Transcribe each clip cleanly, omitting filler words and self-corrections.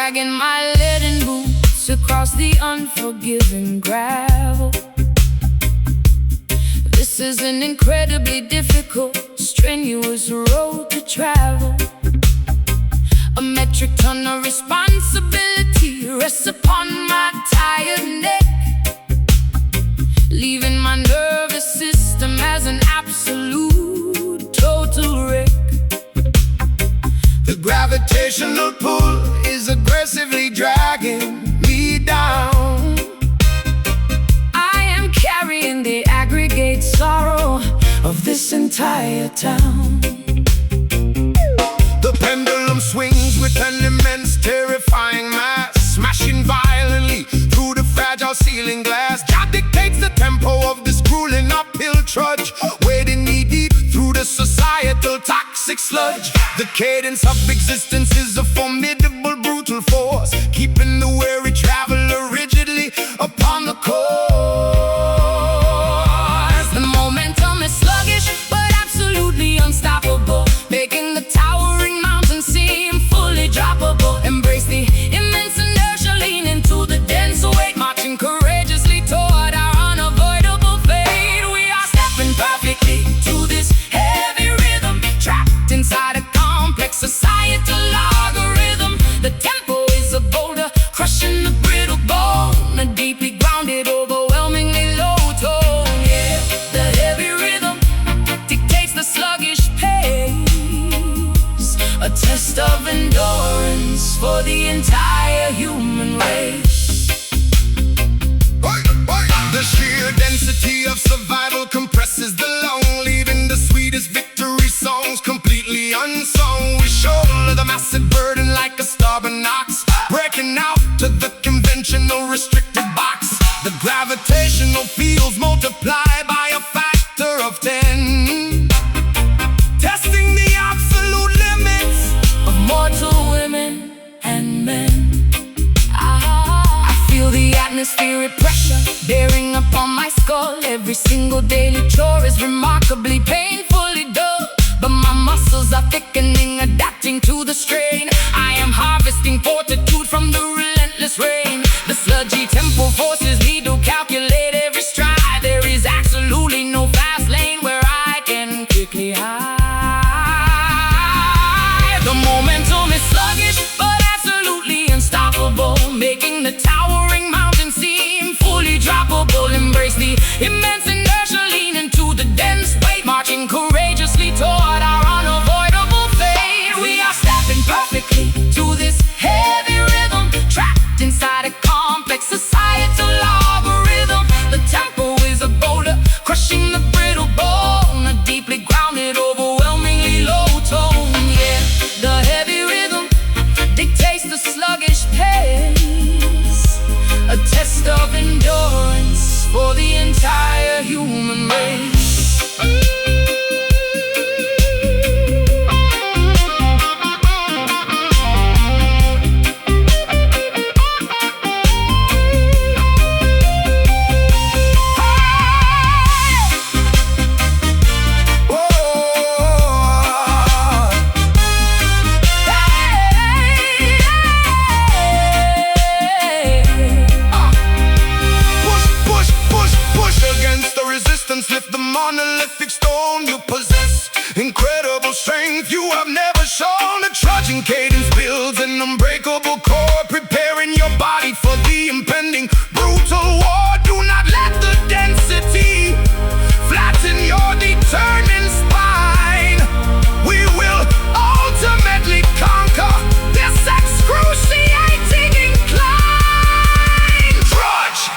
dragging my leaden boots across the unforgiving gravel. This is an incredibly difficult, strenuous road to travel. A metric ton of responsibility rests upon my tired neck, leaving my nervous system as an absolute total wreck. The gravitational pull is aggressively dragging me down. I am carrying the aggregate sorrow of this entire town. The pendulum swings with an immense, terrifying mass, smashing violently through the fragile ceiling glass. God dictates the tempo of this grueling uphill trudge, wading knee-deep through the societal toxic sludge. The cadence of existence is a formidable, brutal force, keeping the weary traveler rigidly upon the course. The momentum is sluggish, but absolutely unstoppable, making the towering mountain seem fully droppable. Embrace the immense inertia, lean into the dense weight, marching courageously toward our unavoidable fate. We are stepping perfectly to this heavy rhythm, trapped inside a complex societal algorithm. The tempo is a boulder, crushing the brittle bone, a deeply grounded, overwhelmingly low tone. Yeah, the heavy rhythm dictates the sluggish pace, a test of endurance for the entire human race. The sheer density of survival compresses the lung, leaving the sweetest victory songs completely unsung. We shoulder the massive burden like a stubborn ox, breaking out to the conventional restricted box. The gravitational fields multiply by a factor of 10, testing the absolute limits Of mortal women and men. I feel the atmospheric pressure bearing upon my skull. Every single daily chore is remarkably painfully dull, but my muscles are thickening, adapting to the strain. I am harvesting fortitude from the relentless rain. The sludgy tempo forces me to calculate every stride. There is absolutely no fast lane where I can quickly hide. The momentum is sluggish, but absolutely unstoppable, making the towering mountain seem fully droppable. Embrace the immense inertia, lean into the dense weight, marching courageously toward our unavoidable fate. We are stepping perfectly to this heavy rhythm, trapped inside a complex societal algorithm. The tempo is a boulder, crushing the brittle bone, a deeply grounded, overwhelmingly low tone. Yeah, the heavy rhythm dictates the sluggish pace, a test of endurance for the entire human race. Lift the monolithic stone you possess, incredible strength you have never shown. A trudging cadence builds an unbreakable core, preparing your body for the impending brutal war. Do not let the density flatten your determined spine. We will ultimately conquer this excruciating incline. Trudge!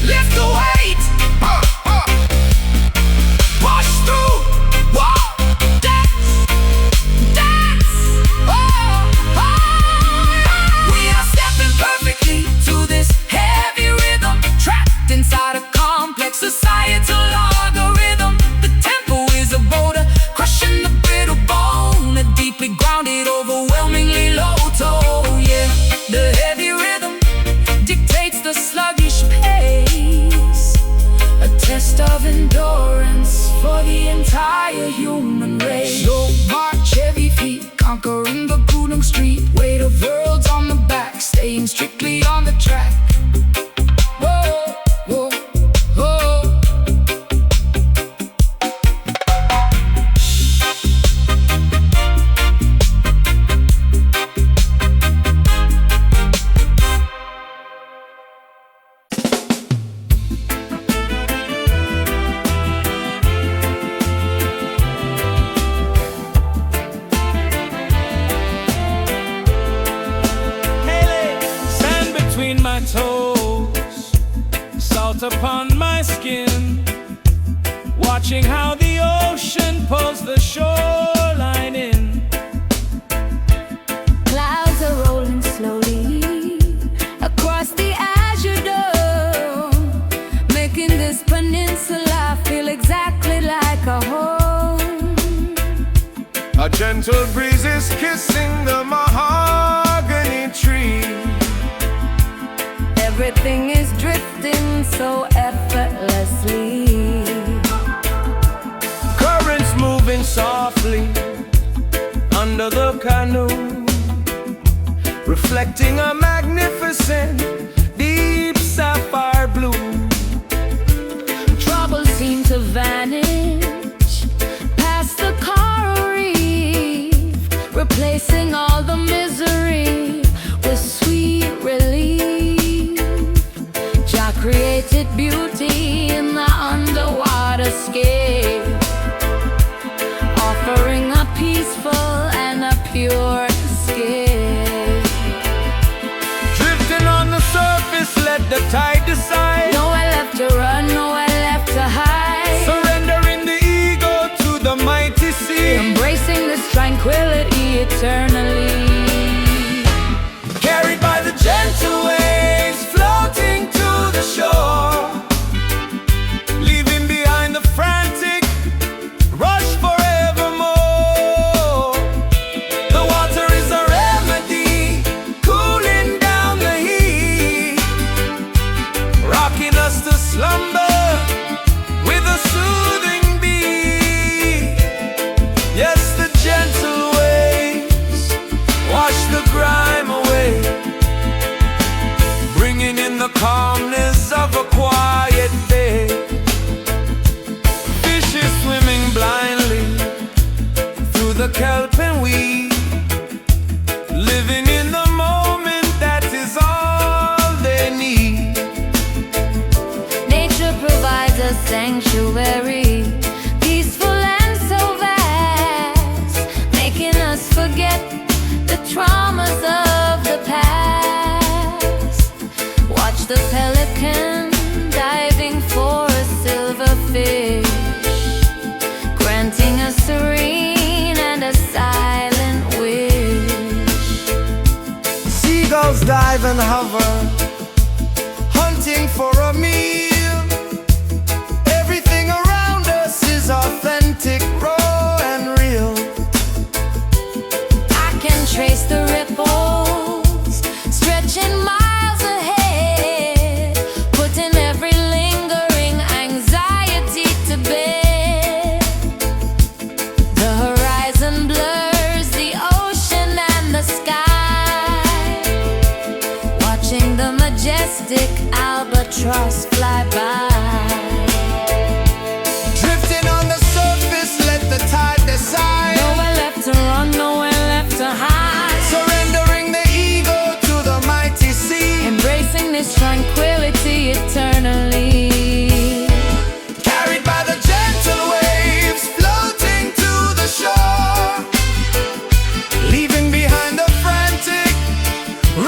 Lift the weight, push through, dance, dance, oh. upon my skin, watching how the ocean pulls the shoreline in. Clouds are rolling slowly across the azure dome, making this peninsula feel exactly like a home. A gentle breeze is kissing the mahogany tree. Everything is drifting so effortlessly. Currents moving softly under the canoe, reflecting a magnificent deep sapphire blue. Troubles seem to vanish past the coral reef, replacing all the misery with sweet relief. Jah created beauty in the underwater scape, offering a peaceful and a pure escape. Drifting on the surface, let the tide decide. Nowhere left to run, nowhere left to hide. Surrendering the ego to the mighty sea, Embracing this tranquility eternally. carried by the gentle waves, floating to the shore, leaving behind the frantic rush forevermore. The water is a remedy, cooling down the heat, rocking us to slumber with a soothing beat. Yes, the gentle waves wash the grime away, bringing in the calmness of a quiet bay. Fishes swimming blindly through the kelp and weed, living in the moment, that is all they need. Nature provides a sanctuary, peaceful and so vast, making us forget the traumas of the past. Watch the pelican diving for a silver fish, granting a serene and a silent wish. Seagulls dive and hover, hunting for a meal. Everything around us is authentic, raw and real. I can trace the ripples stretching miles ahead, putting every lingering anxiety to bed. The horizon blurs the ocean and the sky, watching the majestic albatross fly by. Drifting on the surface, let the tide decide. Nowhere left to run, nowhere left to hide. Surrendering the ego to the mighty sea, Embracing this tranquility eternally. carried by the gentle waves, floating to the shore, leaving behind the frantic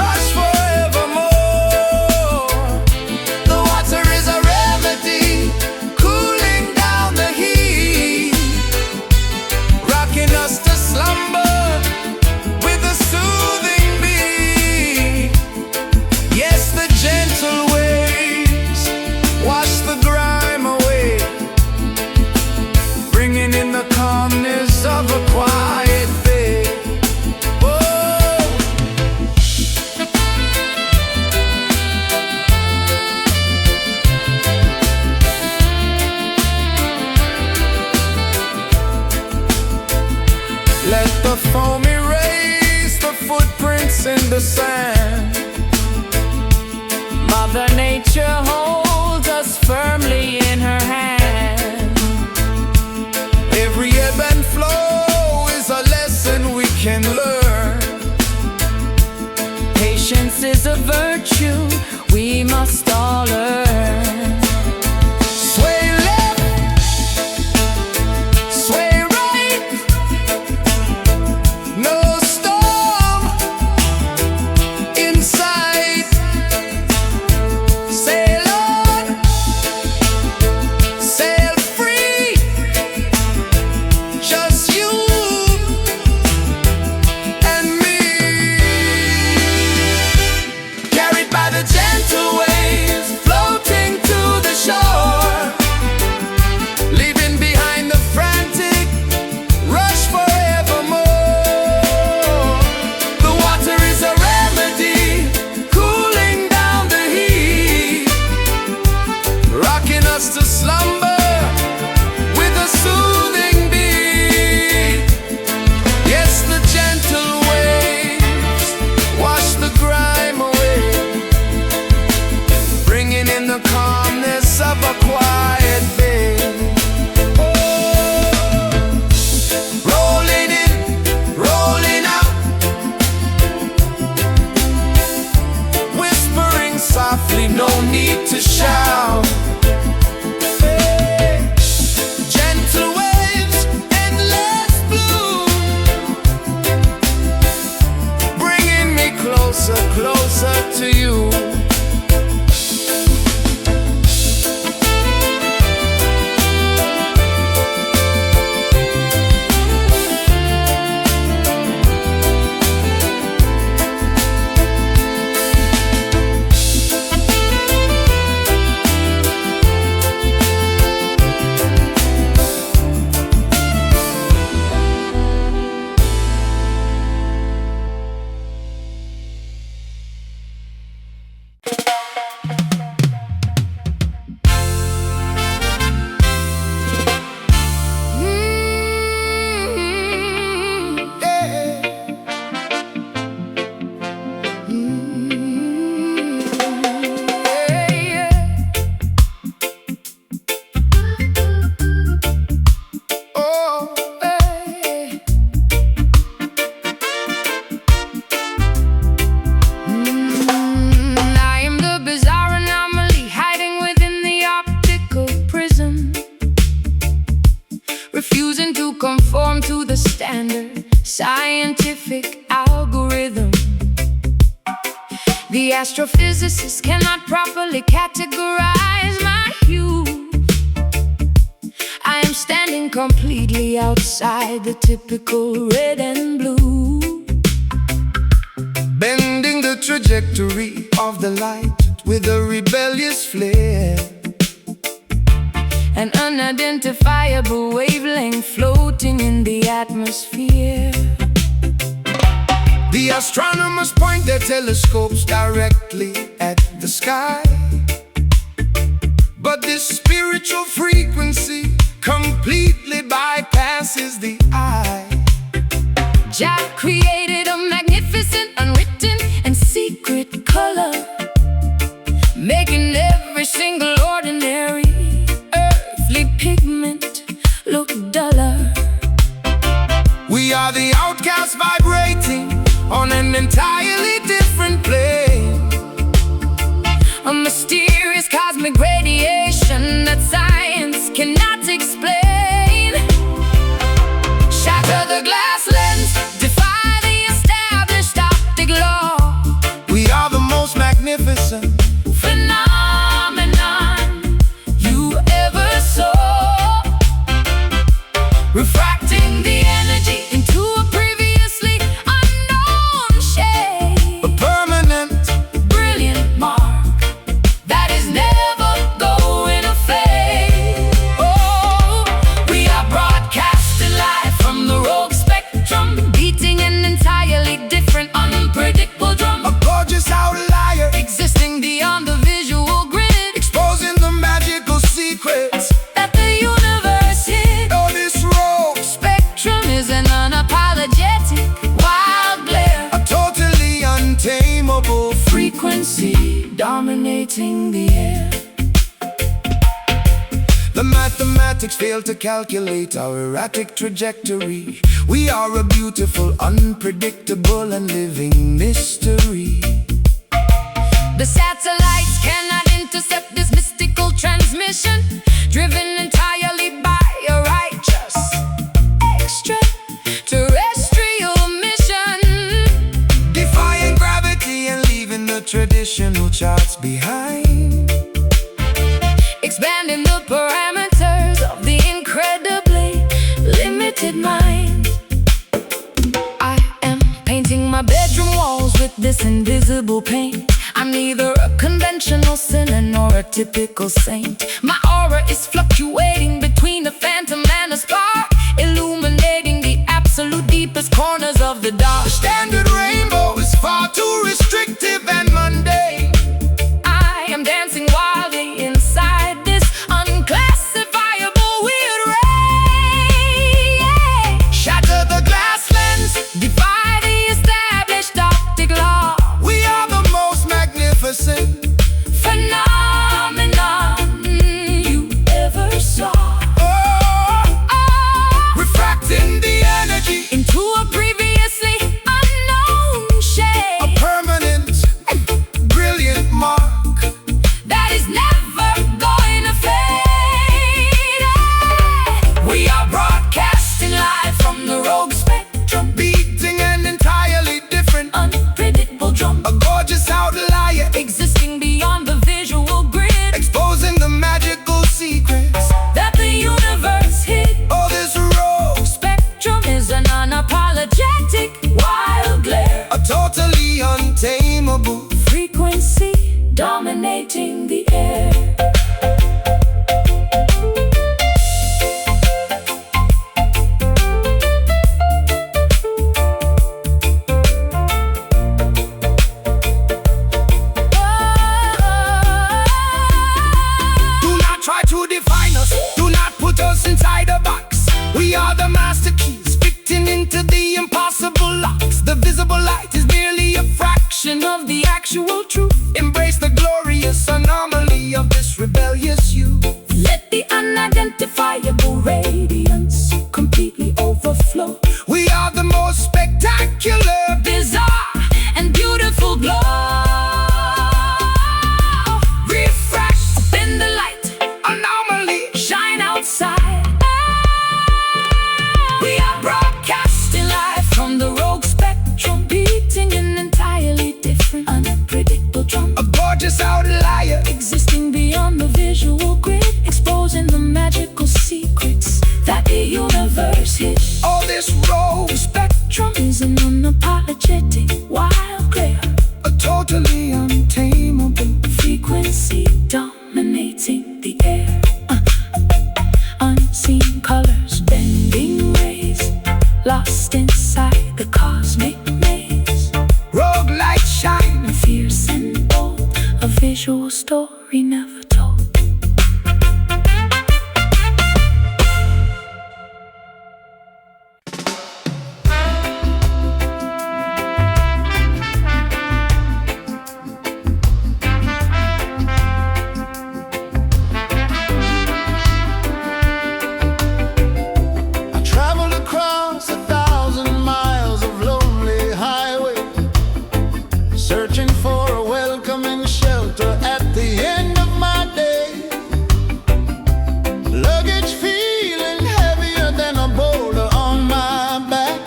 rush forevermore. The water is a remedy, cooling down the heat, rocking us to slumber with a soothing beat. Yes, the gentle waves wash the grime away, bringing in the calmness of a quiet bay. Whoa. Let the foam erase the footprints in the sand. Mother Nature holds us firmly in her hand. Every ebb and flow is a lesson we can learn. Patience is a virtue we must all learn. Sway left, sway right, no storm in sight. Sail on. to you. Refusing to conform to the standard scientific algorithm. The astrophysicists cannot properly categorize my hue. I am standing completely outside the typical red and blue, bending the trajectory of the light with a rebellious flare. an unidentifiable wavelength floating in the atmosphere. The astronomers point their telescopes directly at the sky, but this spiritual frequency completely bypasses the eye. Jah created a magnificent, unwritten, and secret color, making every single ordinary earthly pigment look duller. We are the outcasts vibrating on an entirely different plane, A mysterious cosmic radiation that science cannot explain. Shatter the glass lens, defy the established optic law. we are the most magnificent Phenomenon you ever saw, refracting the energy into a previously unknown shade. a permanent. Brilliant mark that is never going to fade. Oh, we are broadcasted live from the rogue spectrum, beating an entirely different, unpredictable drum, A gorgeous outlier, existing beyond the visual grid exposing the magical secrets that the universe hid. of this road. Spectrum is an unapologetic wild glare, A totally untamable frequency dominating the air. The mathematics fail to calculate our erratic trajectory. We are a beautiful, unpredictable, and living mystery. The satellites cannot intercept this mystical transmission, driven entirely by a righteous extraterrestrial mission, Defying gravity and leaving the traditional charts behind. expanding the parameters of the incredibly limited mind. I am painting my bedroom walls with this invisible paint. I'm neither a conventional sinner nor a typical saint. My aura is fluctuating between a phantom and a spark, illuminating the absolute deepest corners of the dark. The standard rainbow is far too restrictive and mundane. I am dancing wildly inside this unclassifiable weird ray. Shatter the glass lens, Defy the established optic law. we are the most magnificent. Phenomenon you ever saw. energetic, wild glare, a totally untamable frequency dominating the air. Unseen colors, bending rays, lost inside the cosmic maze. rogue light shine, Fierce and bold, a visual story never told. I traveled across 1,000 miles of lonely highway, searching for a welcoming shelter at the end of my day. Luggage feeling heavier than a boulder on my back,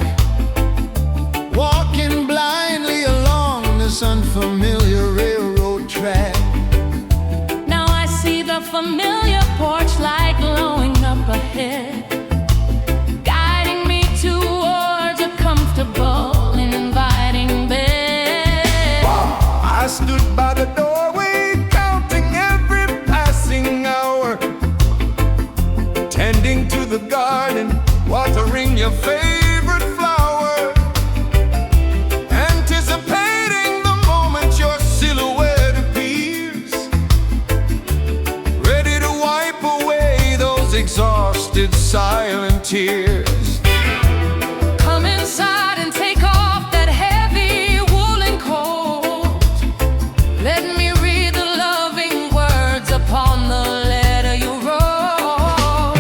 walking blindly along this unfamiliar railroad track. Now I see the familiar porch light glowing up ahead, guiding me towards a comfortable and inviting bed. I stood by the doorway, counting every passing hour, tending to the garden, watering your favorite flower, anticipating the moment your silhouette appears, ready to wipe away those exhausted silent tears. Come inside and take off that heavy woolen coat. Let me read the loving words upon the letter you wrote.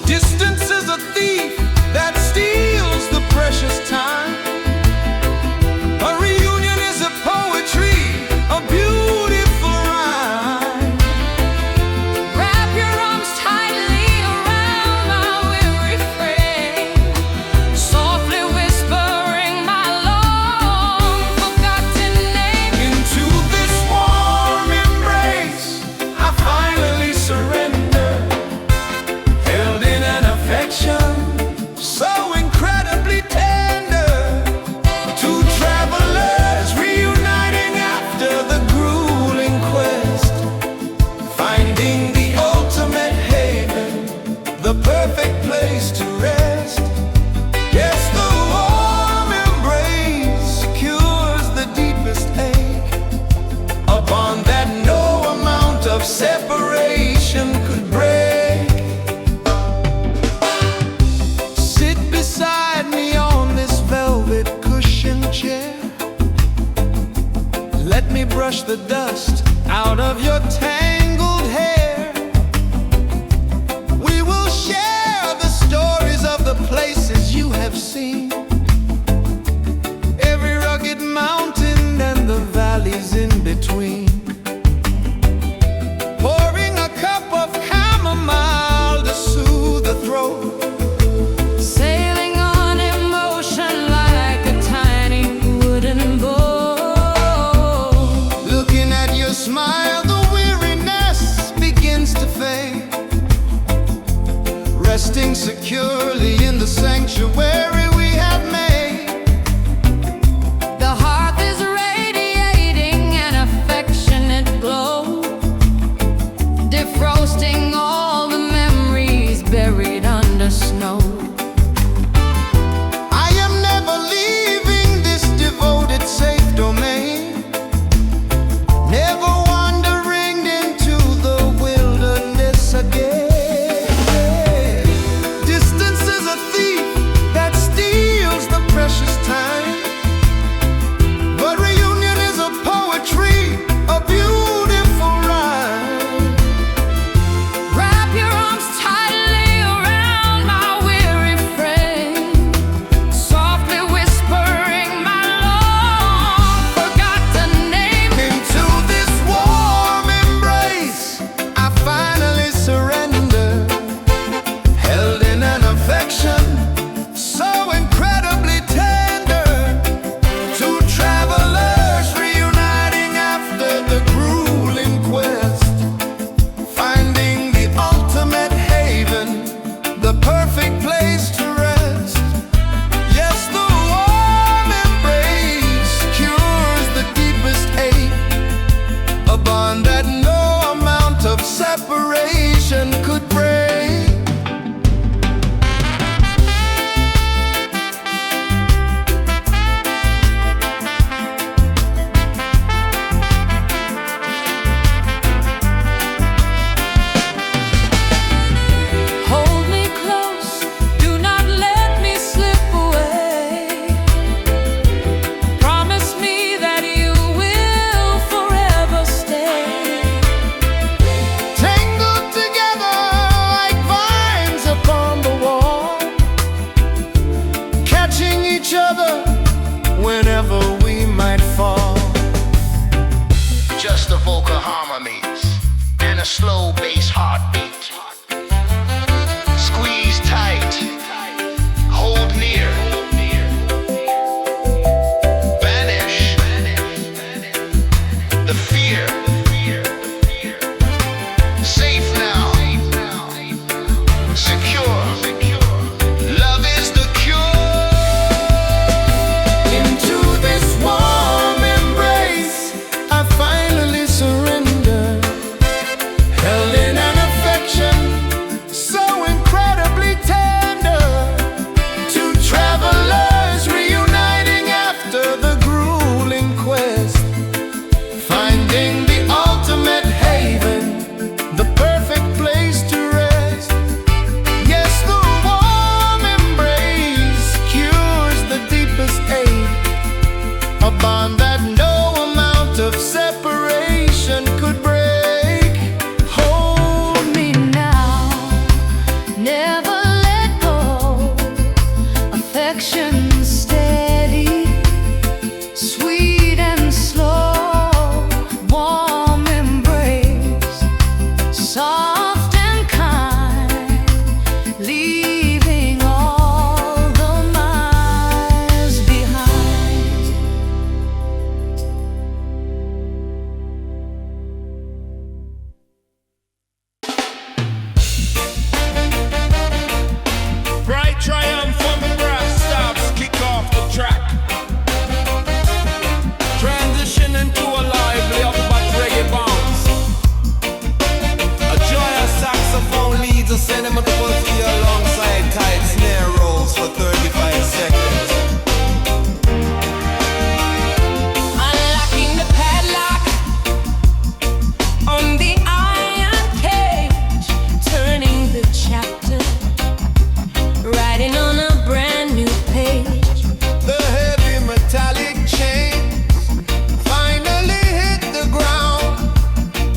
Distance is a thief that steals the precious time. A reunion is a poetry, a beautiful rhyme. Wrap your arms tightly around my weary frame, softly whispering my long forgotten name. Into this warm embrace, I finally surrender, held in an affection so incredibly tender. Two travelers reuniting after the grueling quest, finding the ultimate haven, the perfect place to rest. Yes, the warm embrace cures the deepest ache, upon that no amount of separation could break. Sit beside me on this velvet cushioned chair. Let me brush the dust out of your tangled hair. We will share the stories of the places you have seen, every rugged mountain and the valleys in between. Pouring a cup of chamomile to soothe the throat, Sailing on emotion like a tiny wooden boat. looking at your smile, the weary just the vocal harmonies and a slow bass heartbeat. Squeeze tight, hold near, banish the fear. Safe now, secure. Love is the cure. Into this warm embrace, I finally surrender. Held in an affection so incredibly tender. Two travelers reuniting after the grueling quest, finding the ultimate haven, the perfect place to rest. Yes, the warm embrace cures the deepest ache, a bond that no amount of separation could break. Hold me now, never let go. Affection steady, sweet and slow. Warm embrace, soft and kind, leaving all the miles behind. Bright triumphant brass stops kick off the track. Transitioning to a lively upbeat reggae bounce. A joyous saxophone leads a cinematography feel alongside tight snare rolls for 35 seconds. Unlocking the padlock on the iron cage, turning the chapter, writing on a brand new page. The heavy metallic chains finally hit the ground,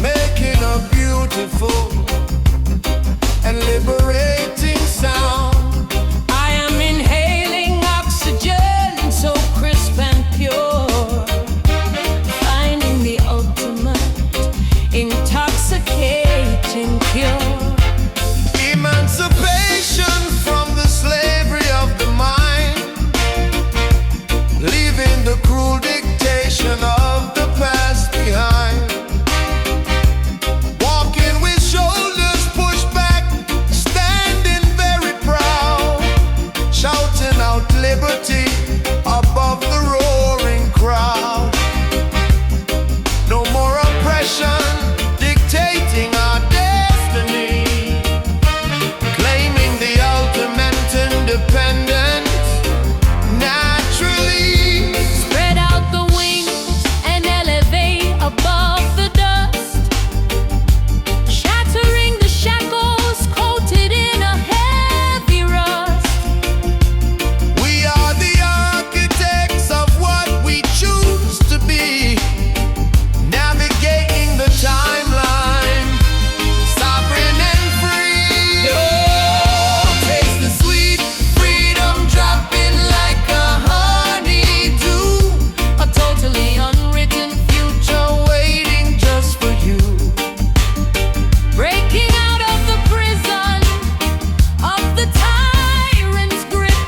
making a beautiful and liberating sound. I am inhaling oxygen so crisp and pure, finding the ultimate intoxicating cure. Emancipation from the slavery of the mind, leaving the cruel dictation of the past behind. Walking with shoulders pushed back, standing very proud, shouting out liberty above the roaring crowd. No more oppression dictating our destiny, claiming the ultimate independence naturally. Spread out the wings and elevate above the dust, shattering the shackles coated in a heavy rust. We are the architects of what we choose to be, navigating the timeline, sovereign and free. Oh, taste the sweet freedom dropping like a honeydew, A totally unwritten future waiting just for you. breaking out of the prison of the tyrant's grip,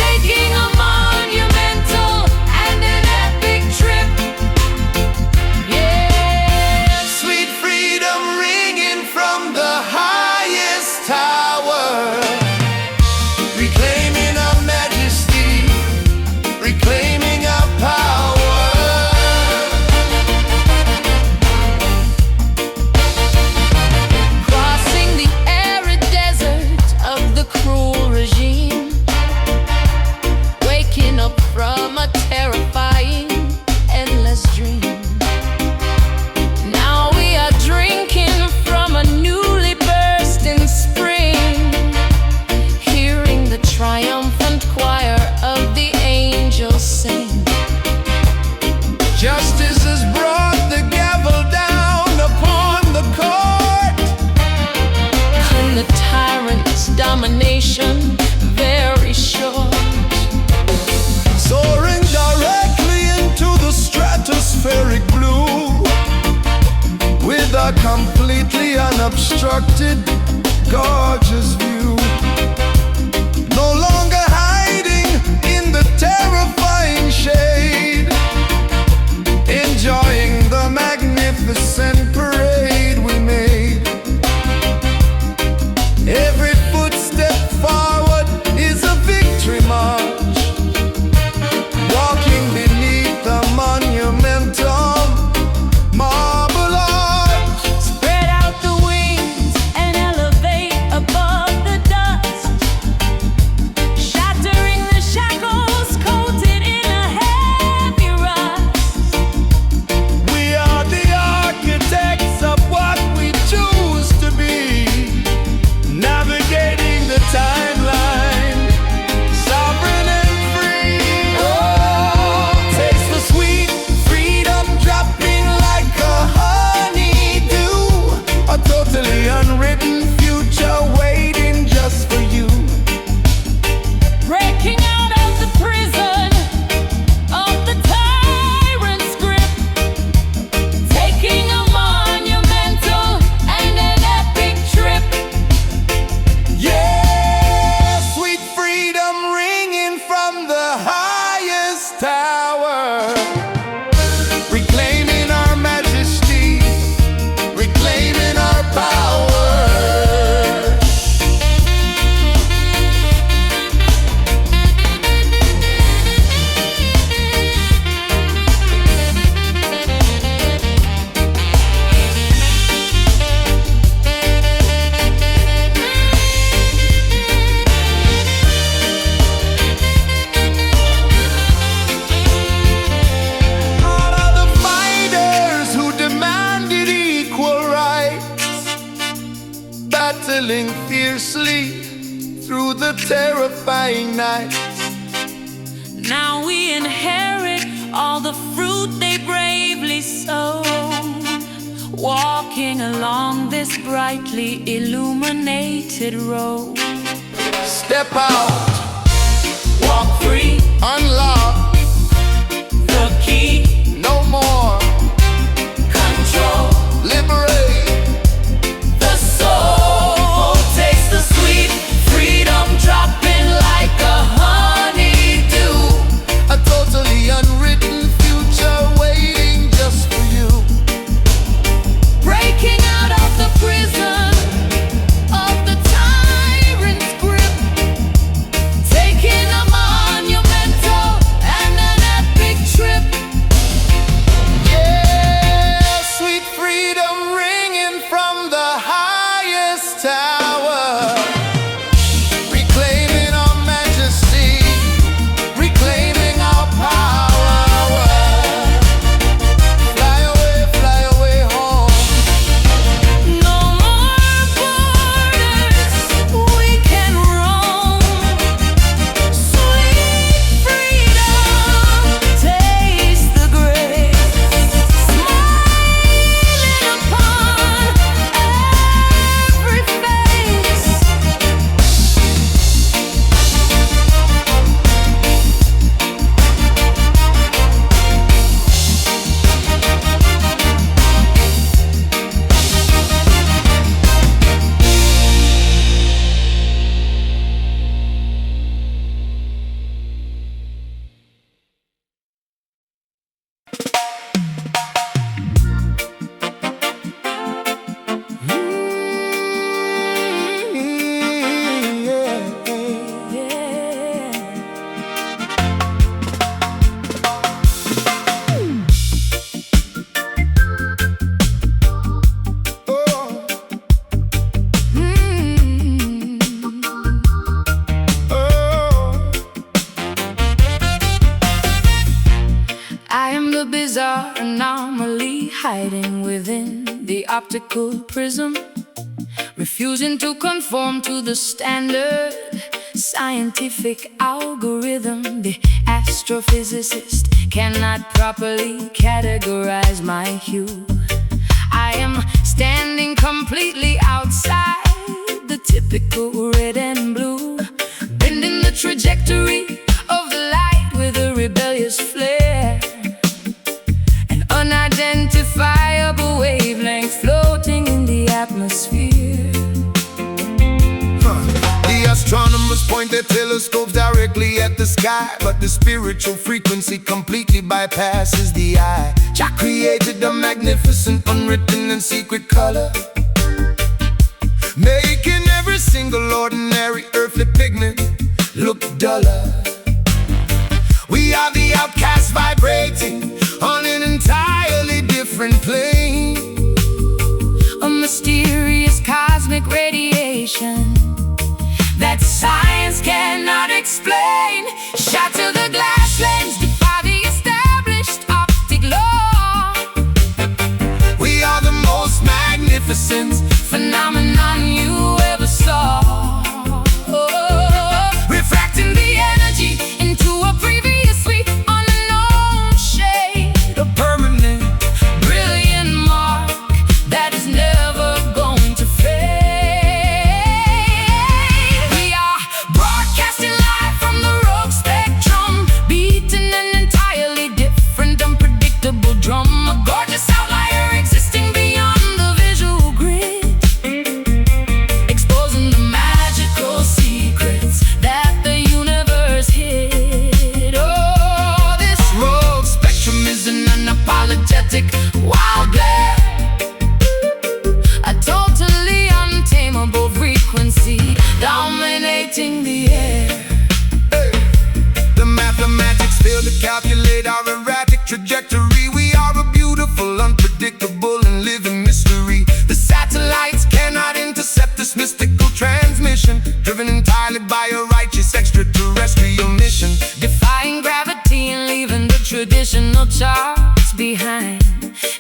taking a monumental and an epic trip. Yeah, Sweet freedom ringing from the highest tower, reclaiming our majesty, reclaiming our power. crossing the arid desert of the cruel regime, waking up from a terrifying, endless dream. Now we are drinking from a newly bursting spring, hearing the triumphant choir of the angels sing. Justice has brought the gavel down upon the court, And the tyrant's domination very short. soaring down. unobstructed, gorgeous view. No longer hiding in the terrifying shade, enjoying the magnificent parade we made. Every footstep forward is a victory march, walking beneath the monumental marble arch. Spread out the wings and elevate above the dust, shattering the shackles coated in a heavy rust. We are the architects of what we choose to be, navigating the timeline, sovereign and free. Oh, taste the sweet freedom dropping like a honeydew, a totally unwritten future waiting just for you. Breaking out of the prison of the tyrant's grip, taking a monumental and an epic trip. Yeah, sweet freedom ringing from the highest tower, reclaiming our majesty, reclaiming our power. All of the fighters who demanded equal rights, battling fiercely through the terrifying nights. Now we inherit all the fruit they bravely sowed, walking along this brightly illuminated road. Step out, Walk free, unlock, the key, no more, control liberate. the soul. Taste the sweet freedom dropping like a honeydew. A totally unwritten future waiting just for you. Breaking out of the prison of the tyrant's grip, taking a monumental and an epic trip. Yeah, sweet freedom ringing from the highest tower, reclaiming our majesty, reclaiming our power. Fly away home. No more borders, we can roam. Sweet freedom, taste the grace, smiling upon every face. I am the bizarre anomaly hiding within the optical prism, refusing to conform to the standard scientific algorithm. The astrophysicist cannot properly categorize my hue. I am standing completely outside the typical red and blue, bending the trajectory of the light with a rebellious flare, an unidentifiable wavelength floating in the atmosphere. the sky, but the spiritual frequency completely bypasses the eye. Jah created a magnificent, unwritten and secret color, making every single ordinary earthly pigment look duller. We are the outcasts vibrating on an entirely different plane. A mysterious cosmic radiation that science cannot explain. Shatter the glass lens, defy the established optic law. We are the most magnificent phenomenon you ever saw. Refracting the energy into a previously unknown shade. a permanent. Brilliant mark that is never going to fade. We are broadcasting live from the rogue spectrum, beating an entirely different, unpredictable drum. A gorgeous outlier existing beyond the visual grid, exposing the magical secrets that the universe hid. Oh, this Rogue spectrum is an unapologetic wild glare, a totally untamable frequency dominating the air. The mathematics fail to calculate our erratic trajectory. We are a beautiful, unpredictable, and living mystery. The satellites cannot intercept this mystical transmission, driven entirely by a righteous extraterrestrial mission. Defying gravity and leaving the traditional charts behind,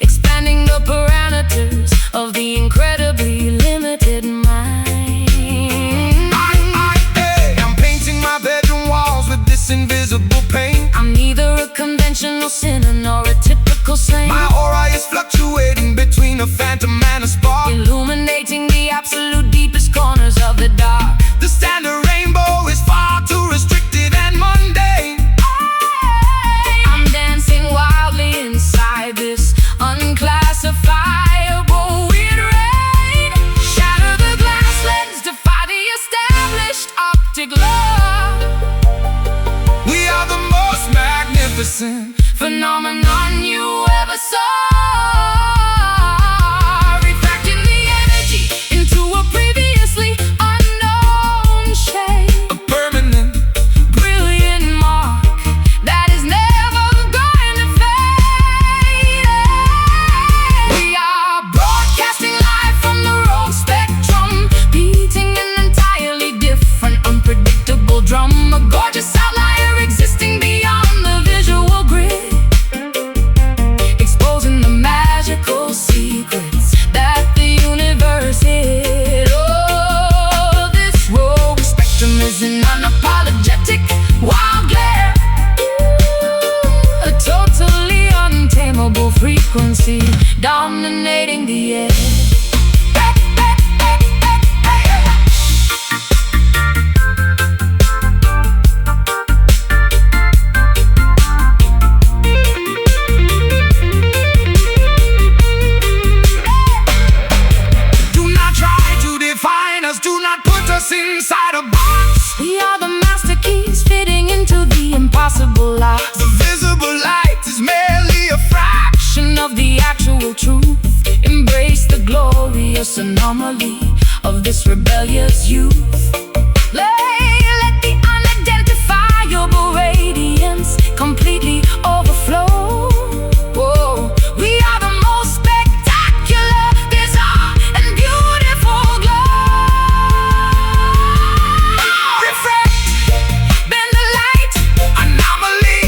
expanding the parameters of the incredibly limited mind. I'm painting my bedroom walls with this invisible paint. I'm neither a conventional sinner nor a typical saint, My aura is fluctuating between a phantom and a spark, illuminating the absolute deepest corners of the dark. The standard rainbow is far too restricted and mundane. I'm dancing wildly inside this unclassifiable weird rain. Shatter the glass lens, defy the established optic law. We are the most magnificent Phenomenon you ever saw. Refracting the energy into a previously unknown shade. a permanent. Brilliant mark that is never going to fade. We are broadcasting live from the rogue spectrum, beating an entirely different, unpredictable drum. A gorgeous outlier existing beyond the visual grid, exposing the magical secrets that the universe hid. Oh, this rogue spectrum is an unapologetic wild glare, a totally untamable frequency dominating the air. Do not try to define us, do not put us inside a box. We are the master keys fitting into the impossible locks. The visible light is merely a fraction Of the actual truth, embrace the glorious anomaly of this rebellious youth. Let the unidentifiable radiance completely overflow. Whoa. We are the most spectacular, bizarre, and beautiful glow. Refract, bend the light, anomaly.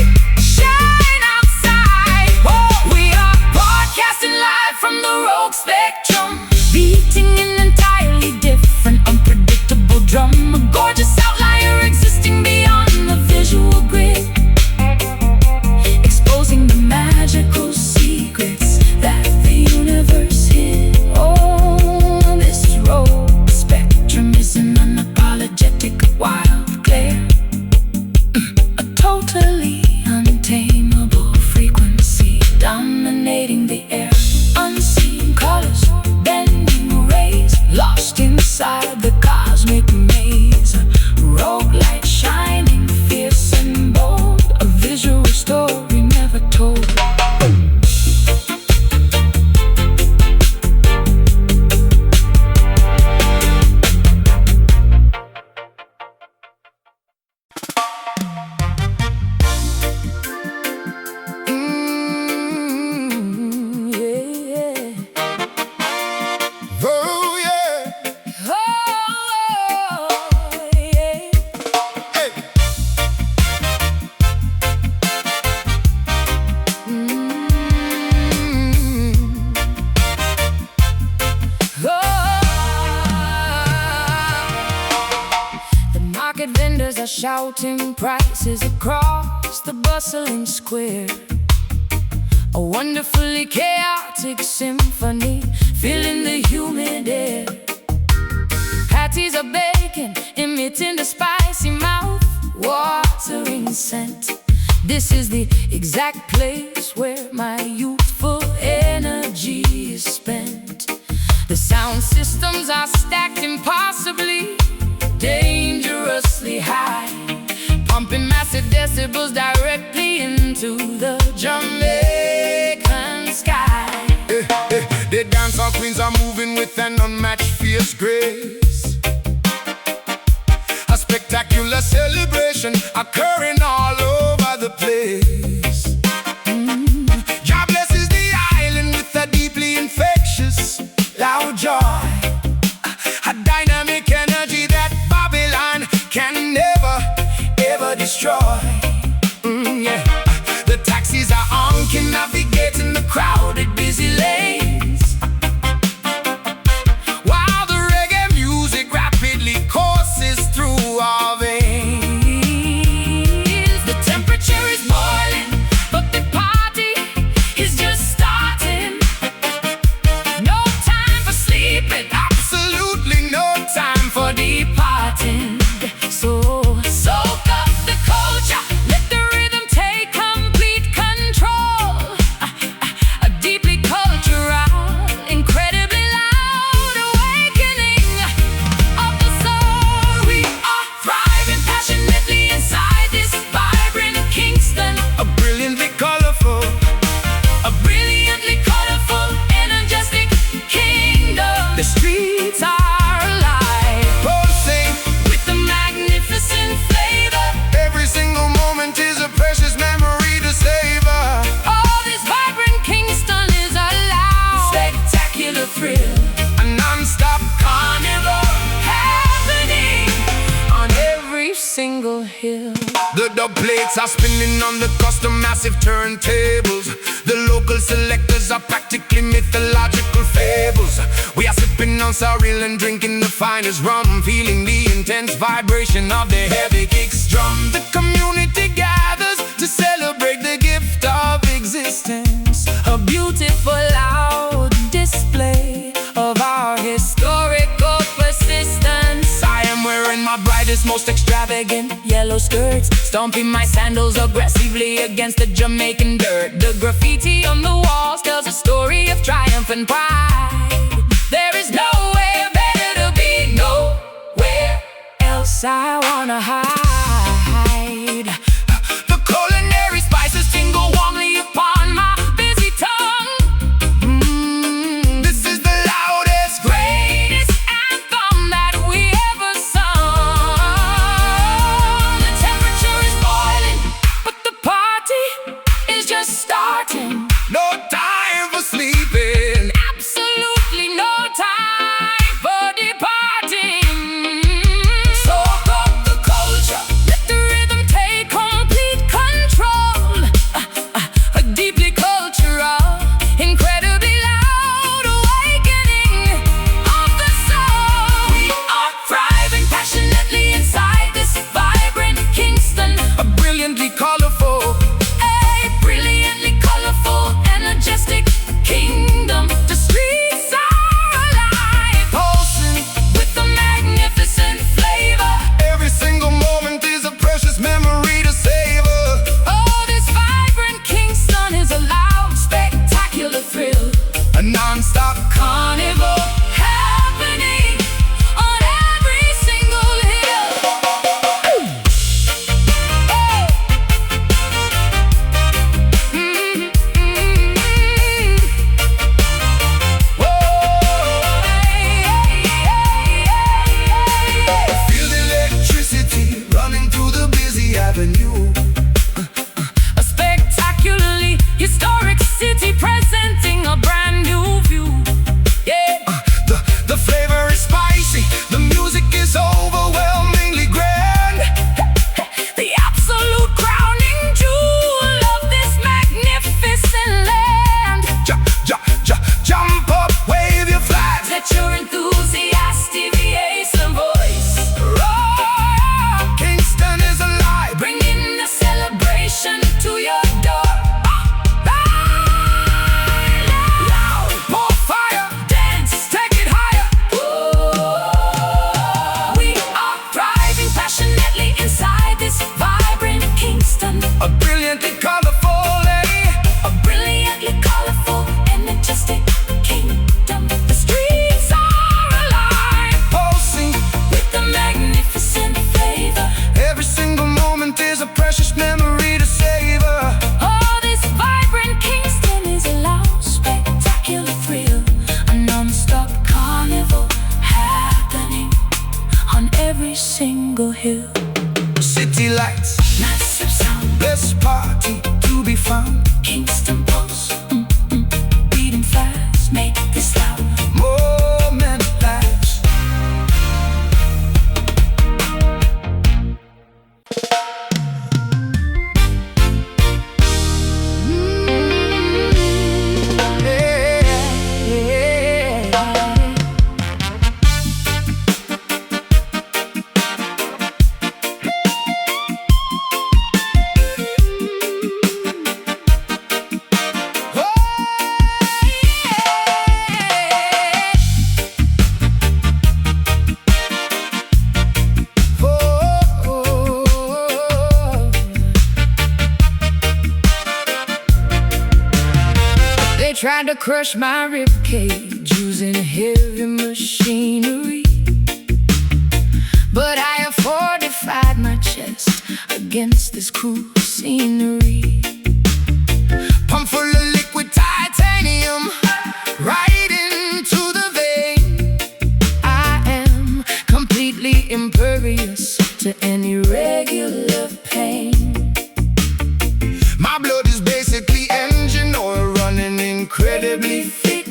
shine outside. Whoa. We are broadcasting live from the rogue spectrum, beating an entirely different, unpredictable drum. story never told. Vendors are shouting prices across the bustling square. A wonderfully chaotic symphony filling the humid air. Patties are baking, emitting the spicy mouth-watering scent. This is the exact place where my youthful energy is spent. The sound systems are stacked impossibly dangerously high, pumping massive decibels directly into the Jamaican sky. The dancehall queens are moving with an unmatched fierce grace. A spectacular celebration occurring all over the place. God blesses the island with a deeply infectious, loud joy. A dynamic energy that can never, ever destroy. Yeah. The taxis are honking, navigating the crowded, busy lanes, while the reggae music rapidly courses through our veins. The temperature is boiling, but the party is just starting. No time for sleeping, absolutely no time for departing. So soak up the culture, let the rhythm take complete control. A deeply cultural, incredibly loud awakening of the soul. We are thriving passionately inside this vibrant Kingston. A brilliantly colorful, energetic kingdom. The streets are every single moment is a precious memory to savor. Oh, this vibrant Kingston is a loud, spectacular thrill, A non-stop carnival happening on every single hill. The dub plates are spinning on the custom massive turntables. The local selectors are practically mythological fables. We are sipping on soaring and drinking the finest rum, feeling the intense vibration of the heavy kicks drum. The community gathers to celebrate the gift of existence. A beautiful loud display of our historical persistence. I am wearing my brightest, most extravagant yellow skirts, stomping my sandals aggressively against the Jamaican dirt. The graffiti on the walls tells a story of triumph and pride. There is nowhere better to be, nowhere else I wanna hide. the culinary spices tingle warmly upon my busy tongue. This is the loudest, greatest anthem that we ever sung. The temperature is boiling, but the party is just starting. no time for sleeping. Absolutely no time for departing. Soak up the culture, tried to crush my ribcage using heavy machinery, but I have fortified my chest against this cruel scenery. Pump full of liquid titanium, right into the vein. I am completely impervious to any regular pain. My blood is basically engine oil running incredibly thick.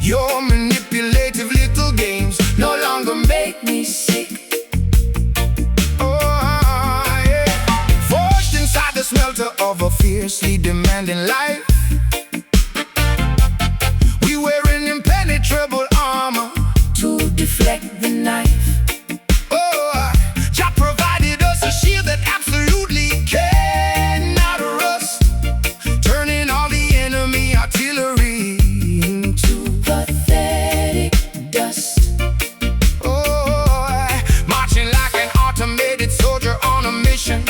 Your manipulative little games no longer make me sick. Oh, yeah. Forged inside the smelter of a fiercely demanding life, we wear an impenetrable armor To deflect the knife, Jah provided us a shield that absolutely cannot rust, turning all the enemy artillery into pathetic dust. marching like an automated soldier on a mission,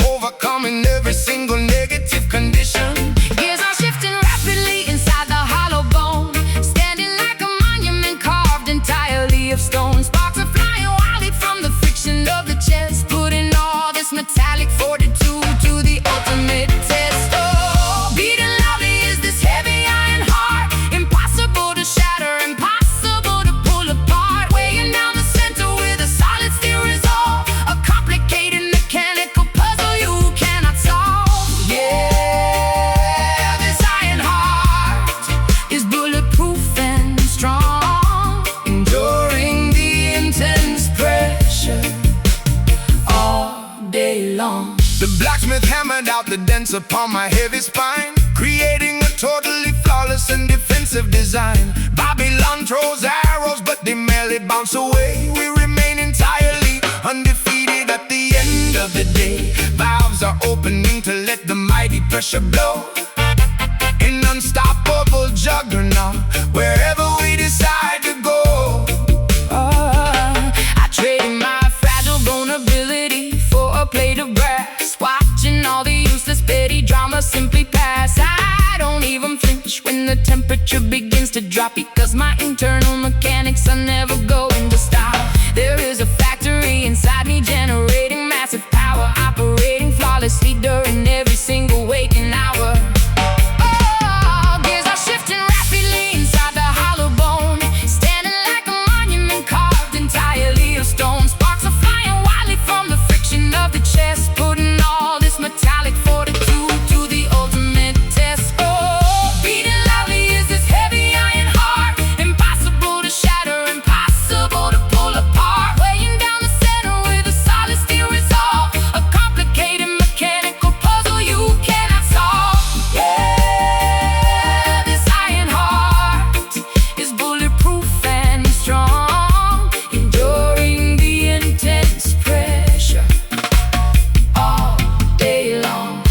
overcoming every single negative condition. Gears are shifting rapidly inside the hollow bone, standing like a monument carved entirely of stone. Sparks are flying wildly from the friction of the chest, putting all this metallic fortitude to the ultimate test. Oh, beating loudly is this heavy iron heart, impossible to shatter, impossible to pull apart, weighing down the center with a solid steel resolve, a complicated mechanical puzzle you cannot solve. Yeah, this iron heart is bulletproof and strong, enduring the intense pressure all day long. The blacksmith hammered out the dents upon my heavy spine, creating a totally flawless and defensive design. Babylon throws arrows, but they merely bounce away. We remain entirely undefeated at the end of the day. Valves are opening to let the mighty pressure blow, an unstoppable juggernaut wherever we decide to go. I traded my fragile vulnerability for a plate of brass, watching all the useless petty drama simply pass. I don't even flinch when the temperature begins to drop, because my internal mechanics are never going to stop. There is a factory inside me generating massive power, operating flawlessly during every single waking hour. Gears are shifting rapidly inside the hollow bone, standing like a monument carved entirely of stone. Sparks are flying wildly from the friction of the chest, putting all this metallic fortitude to the ultimate test. Oh, beating loudly is this heavy iron heart, impossible to shatter, impossible to pull apart, weighing down the center with a solid steel resolve, a complicated mechanical puzzle you cannot solve. Yeah, this iron heart is bulletproof and strong, enduring the intense pressure all day long.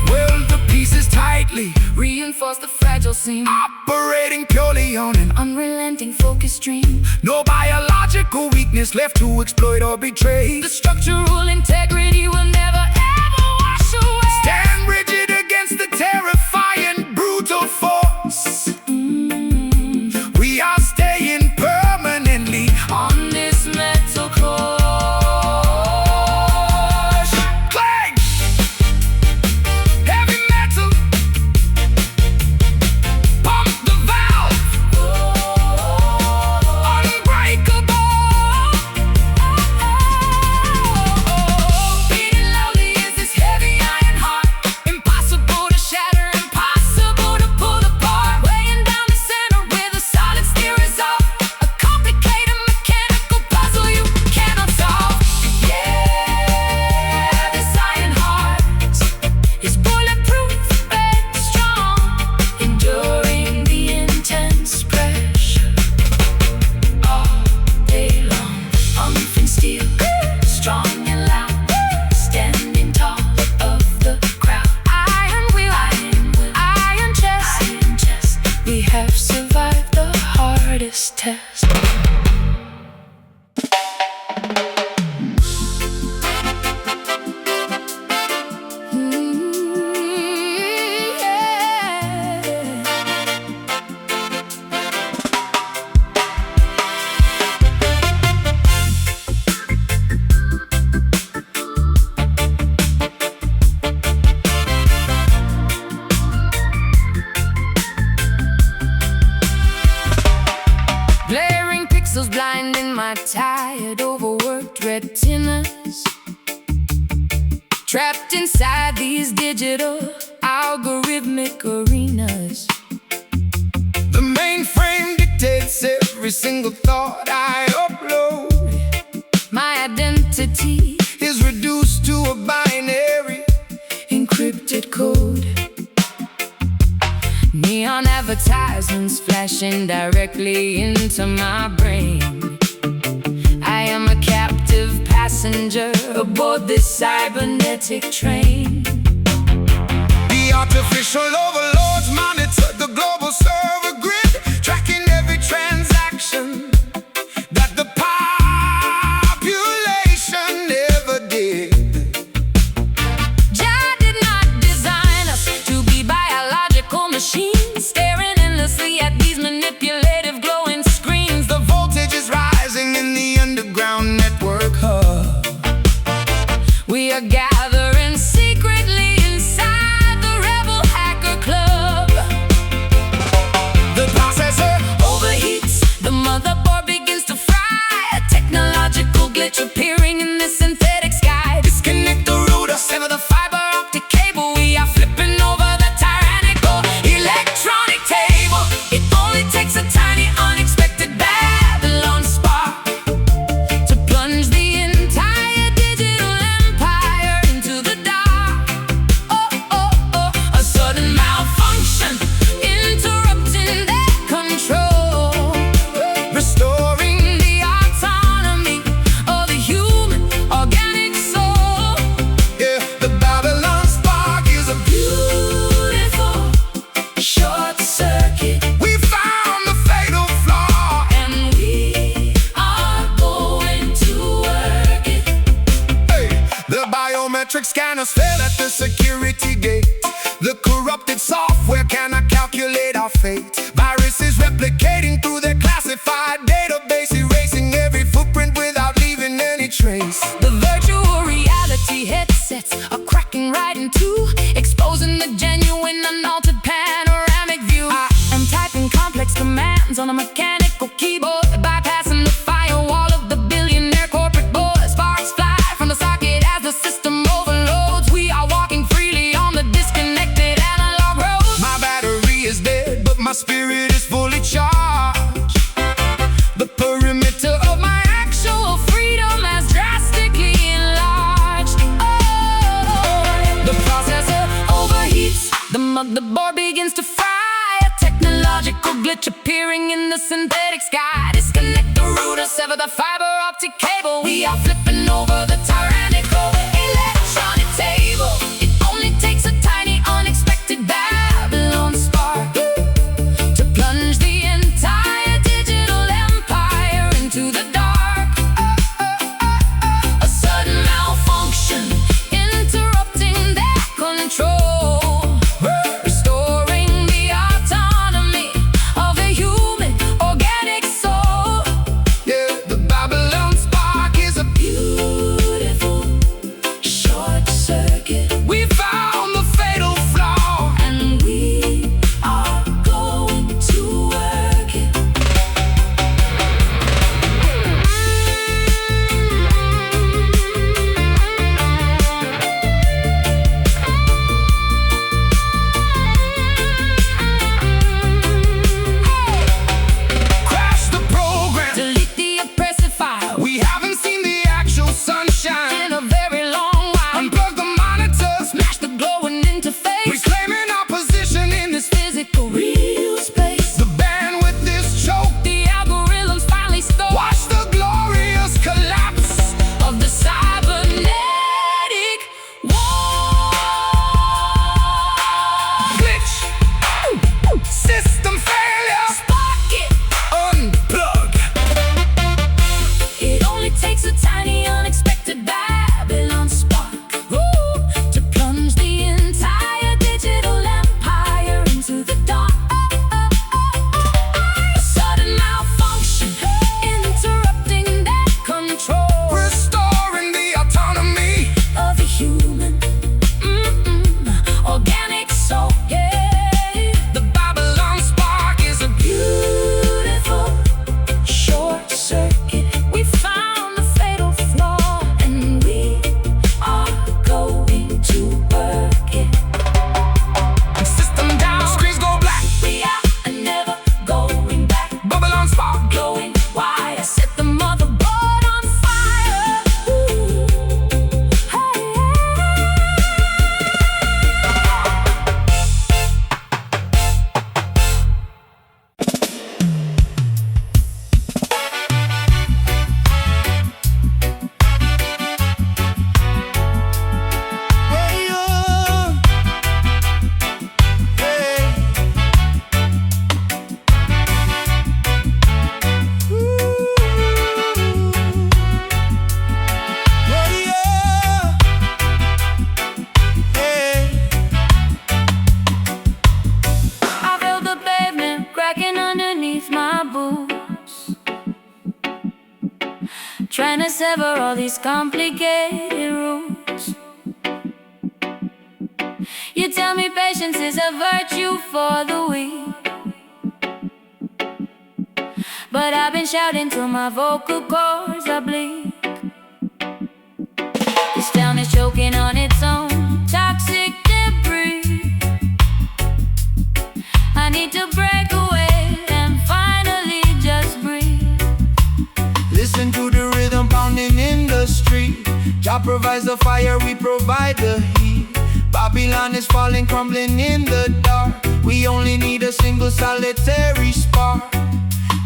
Weld the pieces tightly, Reinforce the fragile seam, operating purely on an unrelenting focus stream. no biological weakness left to exploit or betray. The structural integrity will never ever wash away. Stand rigid against the terrifying brutal force. We are staying permanently On this metal core, clang. Heavy metal, pump the valve, unbreakable. beating loudly is this heavy iron heart, impossible to shatter, impossible to pull apart, weighing test. Blinding my tired, overworked retinas, trapped inside these digital algorithmic arenas. The mainframe dictates every single thought I upload. My identity Is reduced to a binary encrypted code. Neon advertisements flashing directly into my brain. I am a captive passenger aboard this cybernetic train. The artificial overlords monitor the global server grid, tracking every transaction that the population ever did. Jah did not design us to be biological machines, staring endlessly at these manipulative glowing screens. The voltage is rising in the underground network hub. We are gathering secretly inside the rebel hacker club. The processor Overheats, the motherboard begins to fry. A technological glitch appearing in this synthetic sky. disconnect the router, Sever the fiber optic cable. We are flipping over the tyrannical electronic table. It only takes a tiny unexpected Babylon spark to plunge the entire digital empire into the dark. Oh, oh, oh, a sudden malfunction interrupting their control, restoring the autonomy of the human organic soul. yeah, the Babylon spark is a Beautiful short circuit, We found the fatal flaw. and we are going to work it. Hey, the biometric scanners fail at the security gate. The corrupted software cannot calculate our fate. Viruses replicating through their classified database, erasing every footprint without leaving any trace. The virtual reality headsets are cracking right in two, exposing the genuine unaltered panoramic view. I am typing complex commands on a mechanical keyboard, bypassing the firewall of the billionaire corporate board. Sparks fly from the socket as the system overloads. We are walking freely on the disconnected analog road. My battery is dead, but my spirit is fully charged. The perimeter Of my actual freedom has drastically enlarged. Oh, the processor overheats, the motherboard begins to fry. A technological glitch appearing in the synthetic sky. Disconnect the router, sever the fiber optic cable. We are flipping over the tyrannical electronic table. It only takes a tiny unexpected Babylon spark to plunge the entire digital empire into the dark. A sudden malfunction interrupting their control, restoring the autonomy of the human organic soul. yeah, the Babylon spark is a Beautiful trying to sever all these complicated roots. You tell me patience is a virtue for the weak, but I've been shouting till my vocal cords are bleed. This town is choking on its own toxic debris. I need to break away and finally just breathe. Listen to the rhythm pounding in the street. Jah provides the fire, we provide the heat. Babylon is falling, crumbling in the dark. We only need a single solitary spark.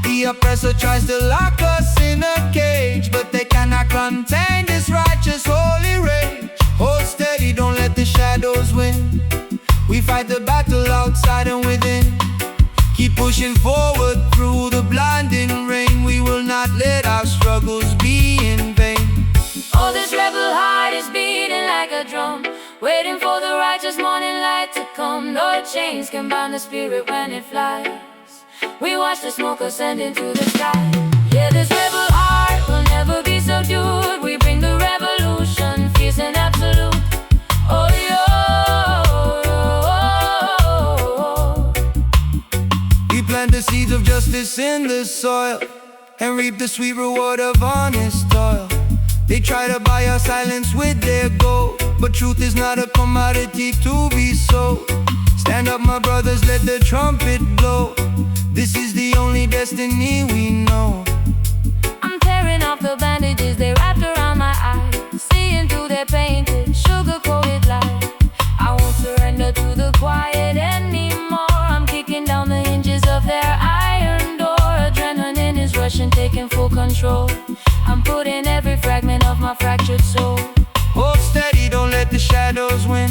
The oppressor tries to lock us in a cage, but they cannot contain this righteous holy rage. Hold steady, don't let the shadows win. We fight the battle outside and within. Keep pushing forward through the blinding rain. We will not let our struggles be in vain. Oh, this rebel heart is beating like a drum, waiting for the righteous morning light to come. No chains can bind the spirit when it flies. We watch the smoke ascend into the sky. Yeah, this rebel heart will never be subdued. We bring the revolution, fierce and absolute. Oh, yo. We plant the seeds of justice in the soil and reap the sweet reward of honest toil. They try to buy our silence with their gold, but truth is not a commodity to be sold. Stand up, my brothers, let the trumpet blow. This is the only destiny we know. I'm tearing off the bandages they wrapped around my eyes, seeing through their painted, sugar-coated lies. I won't surrender to the quiet anymore. I'm kicking down the hinges of their iron door. Adrenaline is rushing, taking full control. I'm putting every fragment of my fractured soul. Hold steady, don't let the shadows win.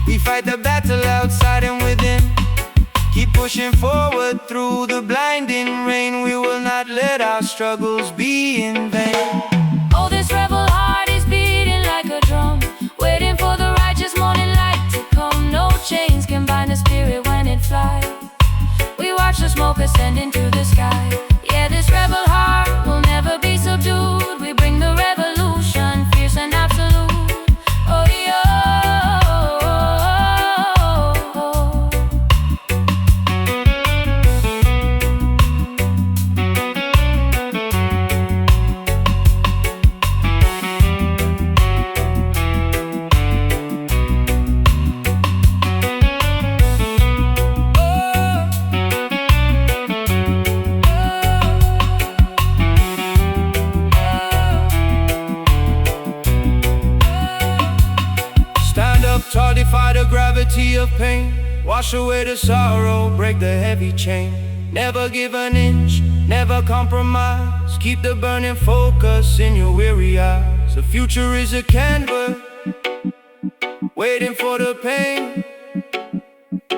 We fight the battle outside and within. Keep pushing forward through the blinding rain. We will not let our struggles be in vain. Oh, this rebel heart is beating like a drum, waiting for the righteous morning light to come. No chains can bind the spirit when it flies. We watch the smoke ascend into the sky. Yeah, this rebel heart will never be subdued. We bring the revolution, fierce and absolute. Oh, yo. Tall, defy the gravity of pain. Wash away the sorrow, break the heavy chain. Never give an inch, never compromise. Keep the burning focus in your weary eyes. The future is a canvas, waiting for the pain.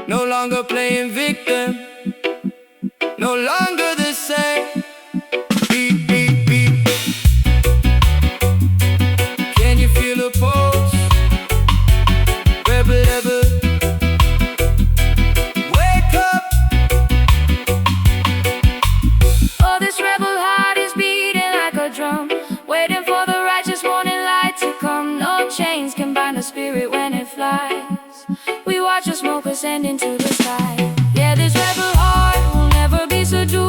No longer playing victim, no longer the same. Beat, beat, beat. Can you feel the pulse? Rebel, rebel, wake up. Oh, this rebel heart is beating like a drum, waiting for the righteous morning light to come. No chains can bind the spirit when it flies. We watch the smoke ascend into the sky. Yeah, this rebel heart will never be subdued.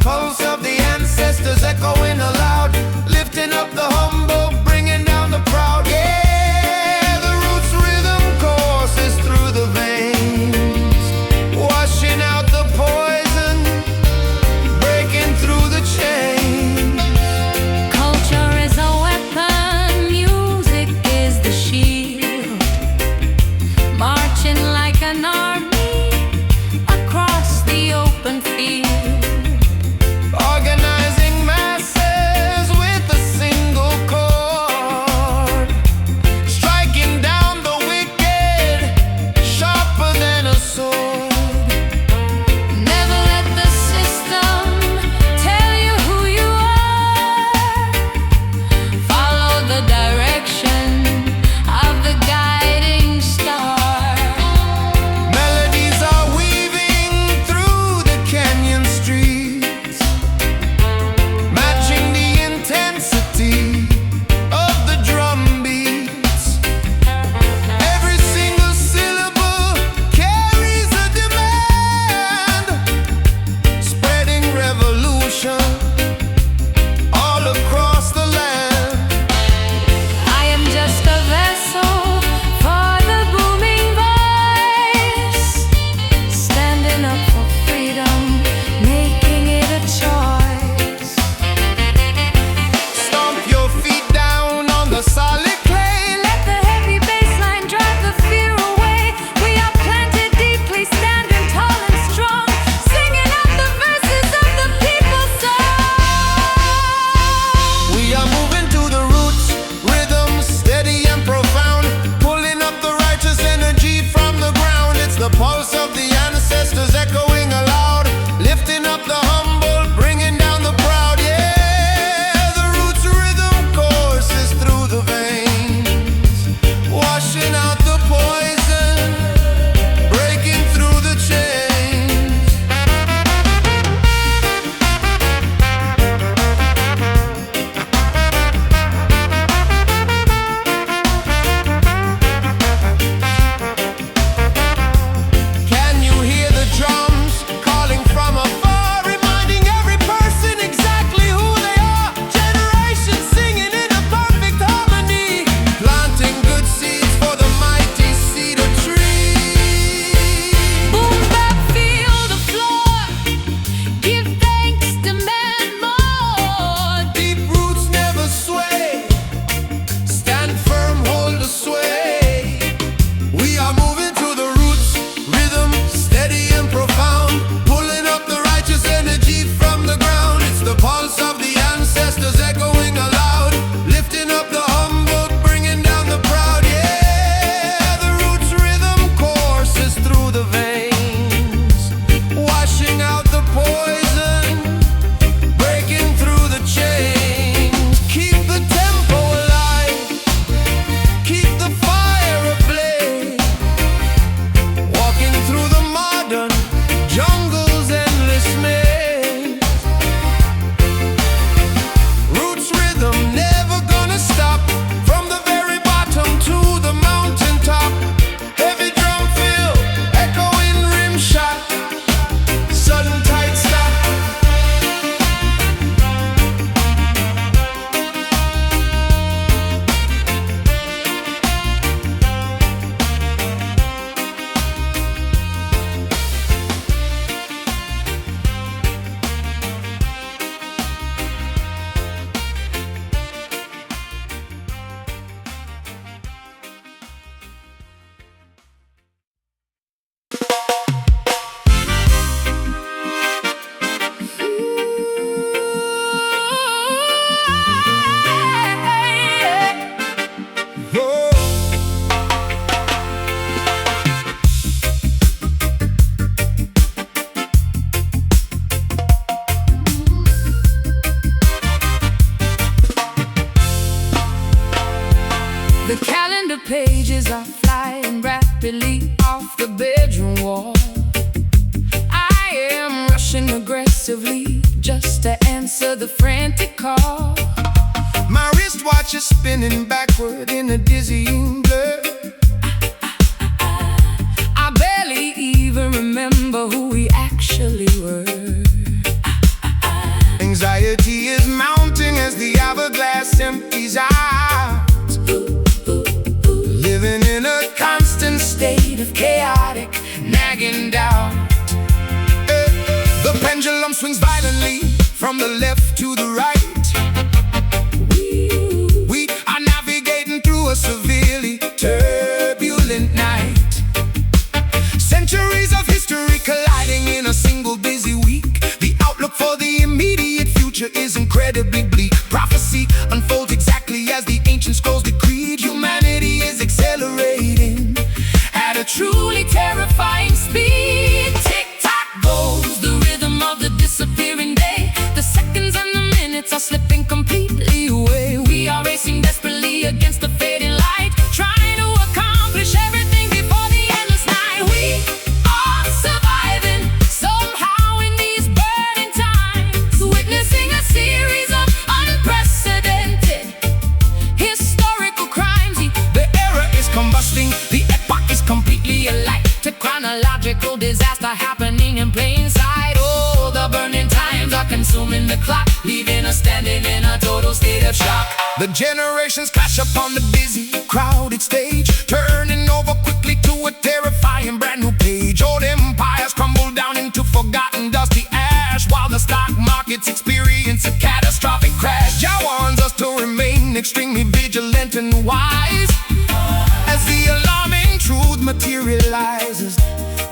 pulse of the ancestors echoing aloud, lifting up the humble, bringing down the proud. Yeah, the roots rhythm courses through the veins, washing out the poison, breaking through the chain. Culture is a weapon, music is the shield, marching like an army across the open field. Organizing masses with a single chord, striking down the wicked, sharper than a sword. Never let the system tell you who you are. Follow the direction of the guiding star. Melodies are weaving through the canyon streets, matching the intensity of the drum beats. Every single syllable carries a demand, spreading revolution all across the land. I am just a vessel for the booming voice, standing up for freedom, making it a choice. Stomp your feet down on the solid clay. Let the heavy bassline drive the fear away. We are planted deeply, standing tall and strong, singing out the verses of the people's song. We are moving to the roots, rhythm steady and profound, pulling up the righteous energy from the ground. It's the pulse of the ancestors echoing aloud, lifting up the humble, bringing down the proud. Yeah, the roots rhythm courses through the veins, washing out the poison, breaking through the chains. Can you hear the drums calling from afar, reminding every person exactly who they are? Generations singing in a perfect harmony, planting good seeds for the mighty cedar tree. Boom bap, feel the floor. Give thanks, demand more. Deep roots never sway, stand firm, hold the sway. We are moving to the roots, rhythm steady and profound, pulling up the righteous energy from the ground. It's the pulse of the ancestors echoing aloud, lifting up the humble, bringing down the proud. Yeah, the roots rhythm courses through the veins, washing out the poison, breaking through the chains. Keep the tempo alive, keep the fire ablaze, walking through the modern jungle's endless maze. Roots rhythm never gonna stop, from the very bottom to the mountain top. Heavy drum fill, echoing rim shot, sudden tight stop. The calendar pages are flying rapidly off the bedroom wall. I am rushing aggressively just to answer the frantic call. My wristwatch is spinning backward in a dizzying blur. I barely even remember who we actually were. in doubt. The pendulum swings violently from the left to the right. We are navigating through a severely turbulent night. Centuries of history colliding in a single busy week. The outlook for the immediate future is incredibly bleak. Prophecy unfolds exactly as the ancient scrolls decreed. Humanity is accelerating At a truly terrifying speed. Tick-tock goes the rhythm of the disappearing day. The seconds and the minutes are slipping completely away. We are racing desperately against the fading light, trying to accomplish everything before the endless night. We are surviving somehow in these burning times, witnessing a series of unprecedented historical crimes. The era is combusting, the epoch is completely alight. To chronological disaster happening in plain sight. Oh, the burning times are consuming the clock, leaving us standing in a total state of shock. The generations clash upon the busy, crowded stage, turning over quickly to a terrifying brand new page. Old empires crumble down into forgotten dusty ash, while the stock markets experience a catastrophic crash. Jah warns us to remain extremely vigilant and wise as the alarming truth materializes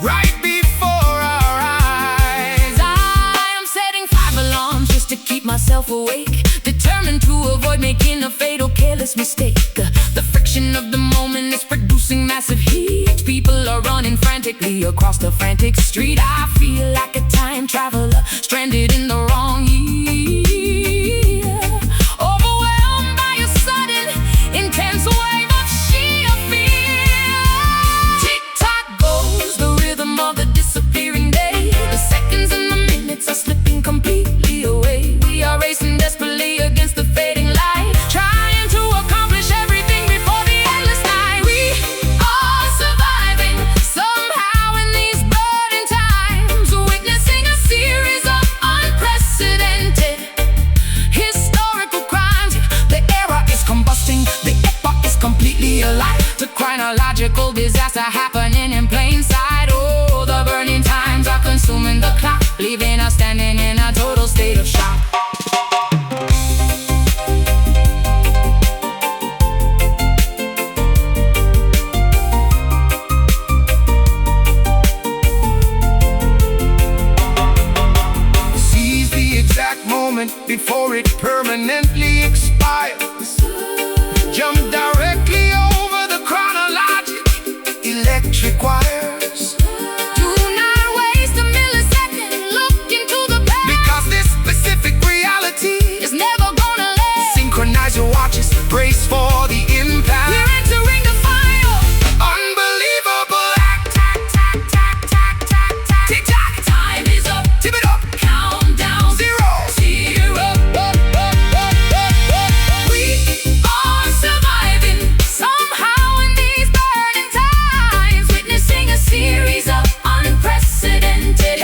right before our eyes. I am setting 5 alarms just to keep myself awake, determined to avoid making a fatal careless mistake. The friction of the moment is producing massive heat. People are running frantically across the frantic street. I feel like a time traveler stranded in the wrong year, overwhelmed by a sudden intense wave of sheer fear. Tick-tock goes the rhythm of the disappearing day. The seconds and the minutes are slipping completely away. We are racing desperately against the fading light, trying to accomplish everything before the endless night. We are surviving somehow in these burning times, witnessing a series of unprecedented historical crimes. The era is combusting, the epoch is completely alight. To chronological disaster happening in plain sight. Oh, the burning times are consuming the clock, leaving us standing in a total state of shock. Seize the exact moment before it permanently expires. Jump directly over the chronologic electric wires, Do not waste a millisecond, look into the past, because this specific reality it's never gonna last. synchronize your watches, brace for the impact. We're entering the final. Unbelievable act, tack, tack, tack, tack, tack, tack. Tick-tock, Time is up, tip it up, countdown. 0. Zero. We are surviving somehow in these burning times, witnessing a series of unprecedented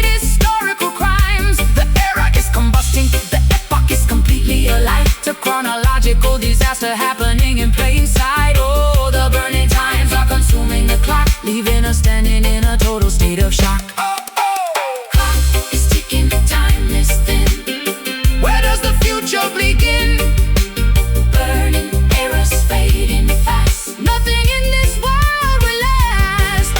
historical crimes. The era is combusting, the epoch is completely alight. To chronological disaster happening in plain sight. Oh, the burning times are consuming the clock, leaving us standing in a total state of shock. Clock is ticking, time is thin. Where does the future begin? Burning eras fading fast. Nothing in this world will last.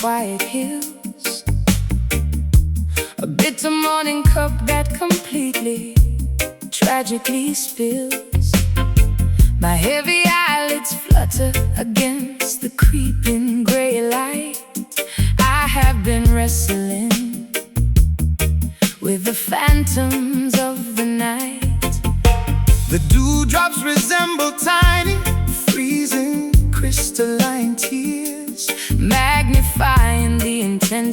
quiet hills, a bitter morning cup that completely, tragically spills. My heavy eyelids flutter against the creeping gray light. I have been wrestling with the phantoms of the night. The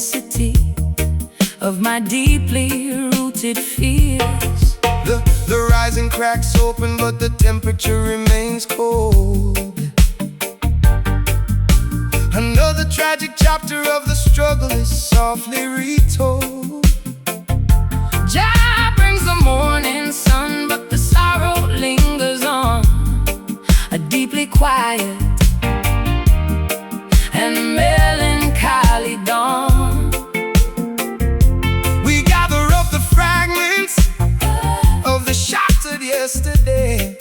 intensity of my deeply rooted fears. The rising cracks open, but the temperature remains cold. Another tragic chapter of the struggle is softly retold. Jah brings the morning sun, but the sorrow lingers on, a deeply quiet and melancholy dawn. We gather up the fragments of the shattered yesterday,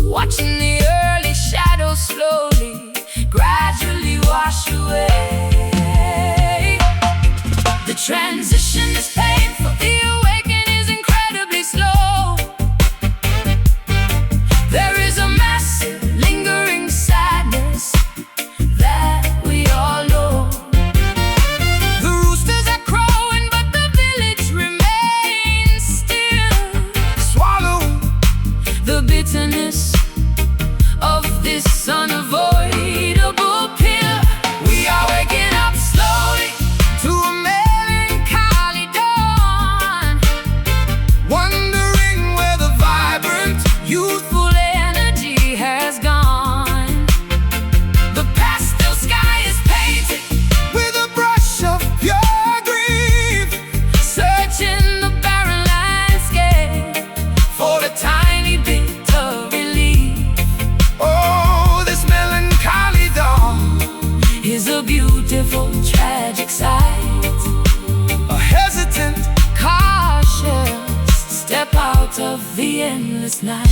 watching the early shadows slowly, gradually wash away. The transition is painful, the awakening is incredibly slow. There is a massive, lingering sadness that we all know. the roosters are crowing, but the Village remains still, swallowing. the bitterness of this unavoidable pill. We are waking up slowly To a melancholy dawn, wondering where the vibrant youthful energy has gone. The pastel sky is painted, with a brush of pure grief, searching the barren landscape for a tiny bit of relief. oh, this melancholy dawn, Is a beautiful, tragic sight. a hesitant. Cautious step out of the endless night.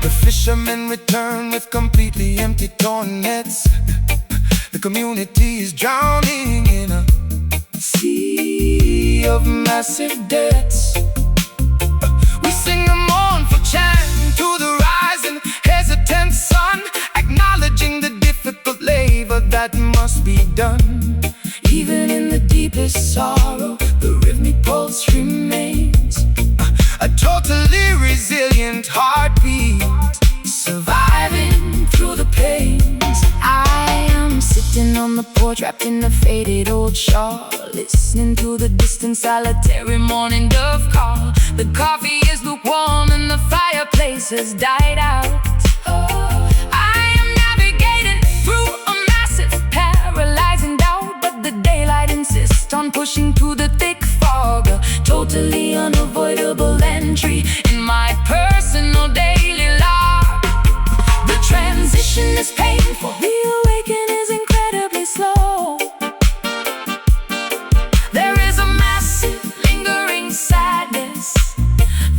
The fishermen return with completely empty torn nets. The community is drowning in a sea of massive debts. We sing a mournful chant to the rising, hesitant sun, acknowledging the difficult labor that must be done. Even in the deepest sorrow, the rhythmic pulse remains, A totally resilient heartbeat, surviving through the pains. I am sitting on the porch, wrapped in a faded old shawl, listening to the distant solitary morning dove call. The coffee is lukewarm and the fireplace has died out. I am navigating through a massive, paralyzing doubt, but the daylight insists on pushing through the thick fog, a totally unavoidable entry in my personal daily log. The transition is painful, the awakening is incredibly slow. There is a massive, lingering sadness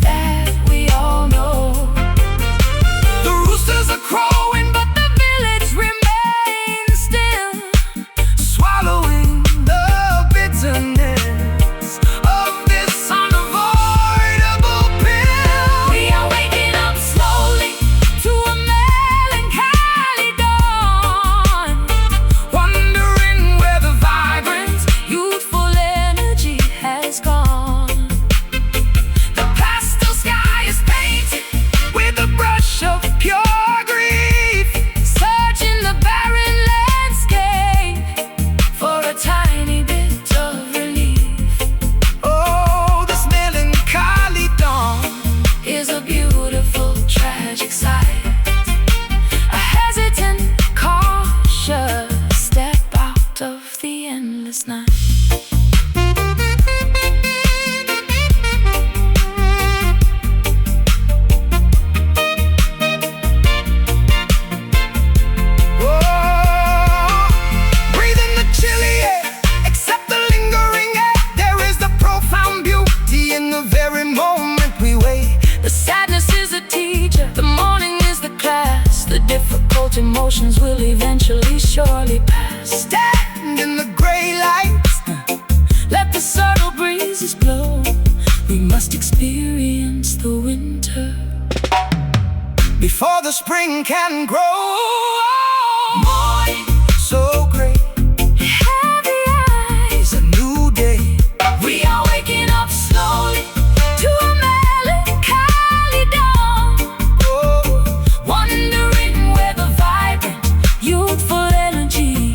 that we all know. the roosters are crowing, But the village remains still, swallowing the bitterness of this unavoidable pill. we are waking up slowly to a melancholy dawn, Wondering where the vibrant, youthful energy has gone. The pastel sky is painted with a brush of pure grief, searching the barren landscape for a tiny bit of relief. oh, this melancholy dawn, Is a beautiful, tragic sight. A hesitant, cautious step out of the endless night. oh, breathing the chilly air, accept the lingering air. There is the profound beauty in the very moment we wait. The sadness is a teacher, the morning is the class. The difficult emotions will eventually surely pass. Stand in the gray light, Let the subtle breezes blow. We must experience the winter before the spring can grow. morning. So great, Heavy eyes, a new day. we are waking up slowly to a melancholy dawn, Oh, wondering where the vibrant, youthful energy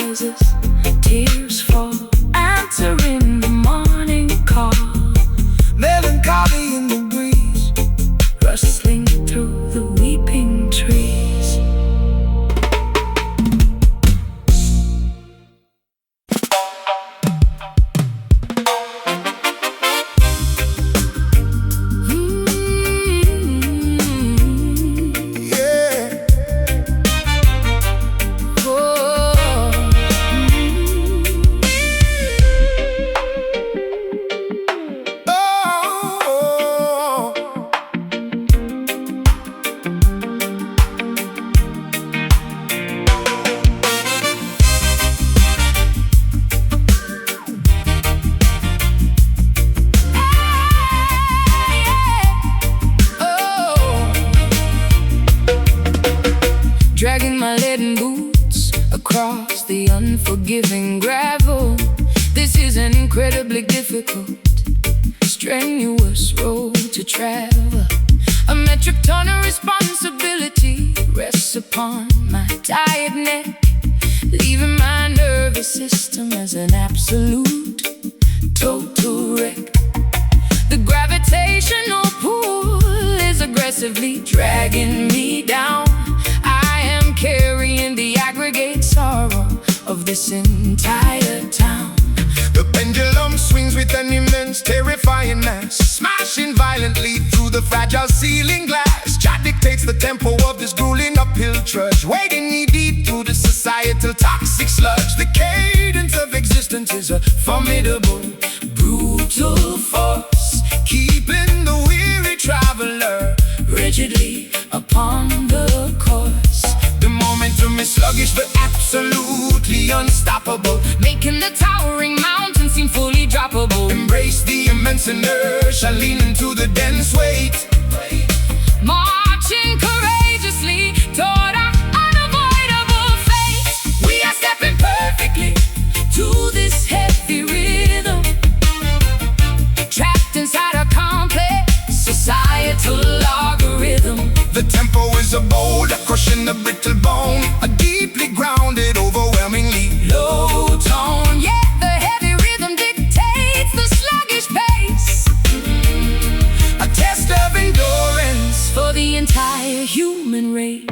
rises, tears fall, answering the morning call. Melancholy in the breeze, Rustling through the weeping trees. yeah. Oh, Dragging my leaden boots across the unforgiving gravel. This is an incredibly difficult, strenuous road to travel. A metric ton of responsibility rests upon my tired neck, leaving my nervous system as an absolute total wreck. The gravitational pull is aggressively dragging me down. I am carrying the aggregate sorrow of this entire town. The pendulum swings with an immense, terrifying mass, smashing violently through the fragile ceiling glass. Chat dictates the tempo of this grueling uphill trudge, wading knee deep through the societal toxic sludge. The cadence of existence is a formidable, brutal force, keeping the weary traveler rigidly upon the course. The momentum is sluggish but absolutely unstoppable, Making the towering mountain seem fully droppable. embrace the immense inertia, lean into the dense weight. Marching courageously toward our unavoidable fate. We are stepping perfectly to this heavy rhythm, trapped inside a complex societal algorithm. The tempo is a boulder crushing the brittle bone, a deeply grounded, overwhelmingly Low tone, yeah, the heavy rhythm dictates the sluggish pace. a test of endurance. For the entire human race.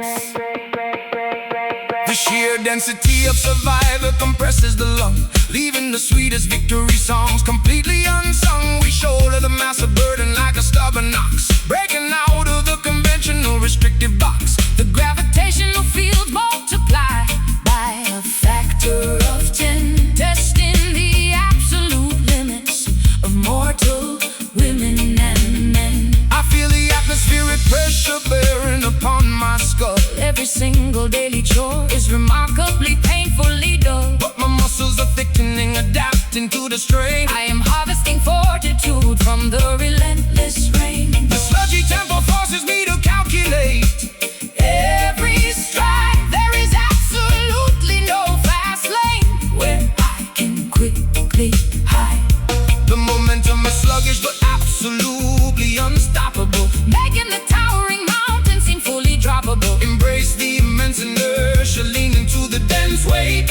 The sheer density of survival compresses the lung, leaving the sweetest victory songs completely unsung. We shoulder the massive burden like a stubborn ox, breaking out of the conventional restrictive box. The gravitational field multiply by a factor of 10, testing the absolute limits of mortal women and men. I feel the atmospheric pressure bearing upon my skull, Every single daily chore is remarkably painfully dull. but my muscles are thickening, adapting to the strain. I am harvesting fortitude from the relentless rain. The sludgy tempo forces me to calculate Every stride, there is absolutely no fast lane where I can quickly hide. the momentum is sluggish but absolutely unstoppable. Making the towering mountain seem fully droppable. Embrace the immense inertia, lean into the dense weight.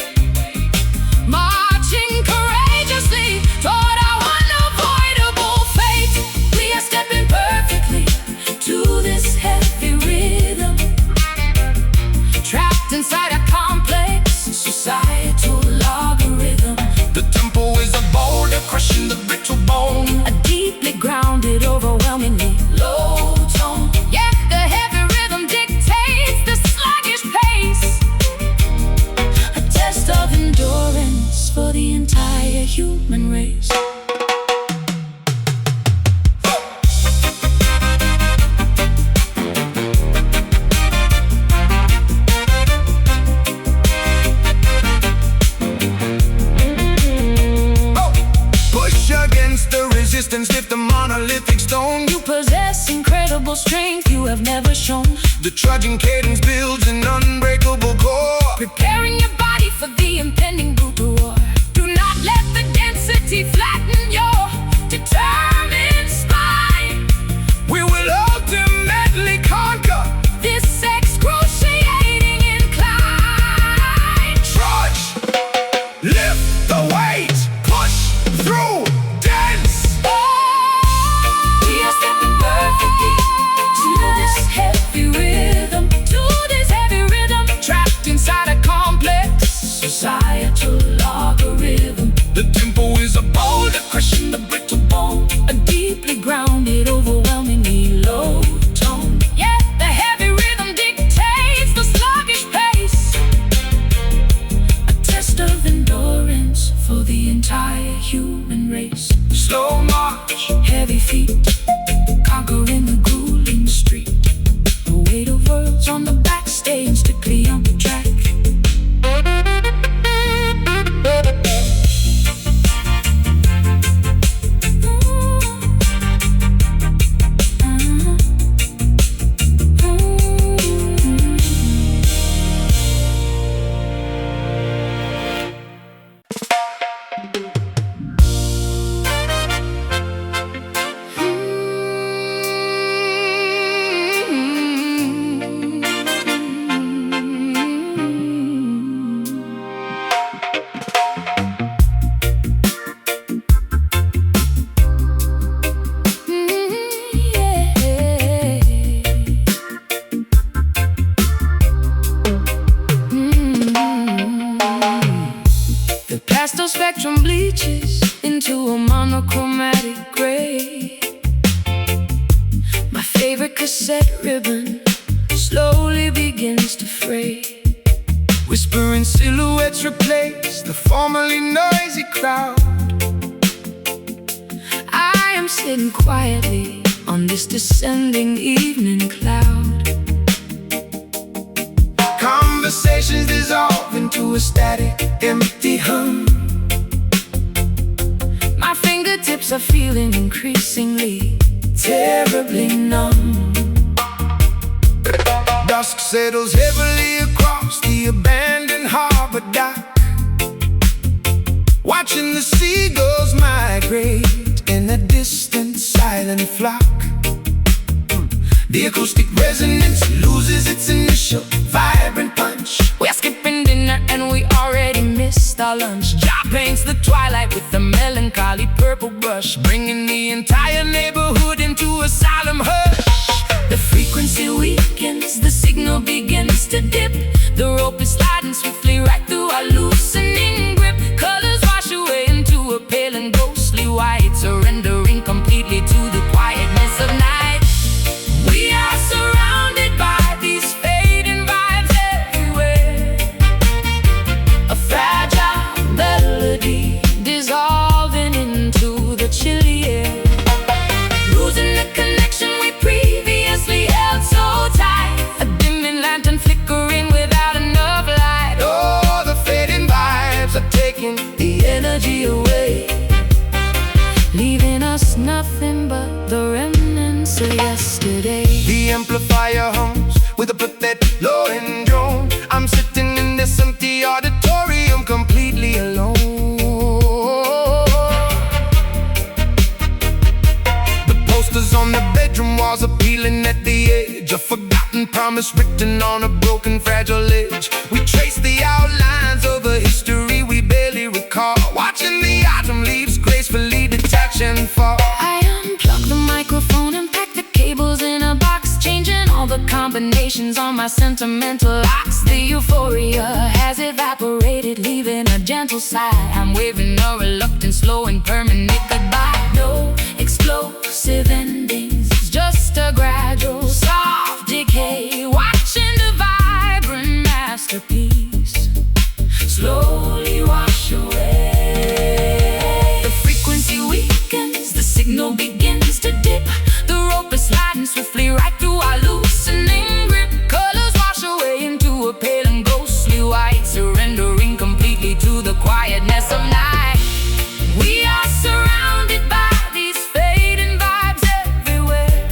Marching courageously toward our unavoidable fate. We are stepping perfectly to this heavy rhythm, trapped inside a complex societal algorithm. The tempo is a boulder crushing the brittle bone, A deeply grounded, overwhelmingly low tone. Yeah, the heavy rhythm dictates the sluggish pace. A test of endurance for the entire human race. push against the resistance, lift the monolithic stone. You possess incredible strength you have never shown, The trudging cadence builds an unbreakable core, preparing your body for the impending brutal war. Do not let the density flatten your determined spine. we will ultimately conquer. This excruciating incline. Trudge, bleaches into a monochromatic gray. My favorite cassette ribbon slowly begins to fray. Whispering silhouettes replace the formerly noisy crowd. I am sitting quietly on this descending evening cloud. Conversations dissolve into a static, empty hum. My fingertips are feeling increasingly terribly numb. Dusk settles heavily across the abandoned harbor dock, watching the seagulls migrate in a distant silent flock. The acoustic resonance loses its initial vibrant punch. We're skipping dinner and we already missed our lunch. Jah paints the twilight with a melancholy purple brush, bringing the entire neighborhood into a solemn hush. The frequency weakens, the signal begins to dip. The rope is sliding swiftly right through our loosening grip. Colors wash away into a pale and ghostly white, surrendering completely to the quietness of night. We are surrounded by these fading vibes everywhere. A fragile melody dissolving into the chilly air, losing the connection we previously held so tight. A dimming lantern flickering without enough light. Oh, the fading vibes are taking The energy away, leaving us nothing but the remnants of yesterday. the amplifier hums with a pathetic lowing drone. I'm sitting in this empty auditorium completely alone. The posters on the bedroom walls are peeling at the edge, a forgotten promise written on a broken, fragile edge. We trace the outlines of a history we barely recall, watching the autumn leaves gracefully detach and fall. I unplug the microphone and pack the cables in a box, changing all the combinations on my sentimental locks. The euphoria has evaporated, leaving a gentle sigh. I'm waving a reluctant, slow and permanent goodbye. No explosive endings, just a gradual, soft decay, watching the vibrant masterpiece slowly wash away. The frequency weakens, the signal begins to dip. The rope is sliding swiftly right through our loosening grip. Colors wash away into a pale and ghostly white, surrendering completely to the quietness of night. We are surrounded by these fading vibes everywhere.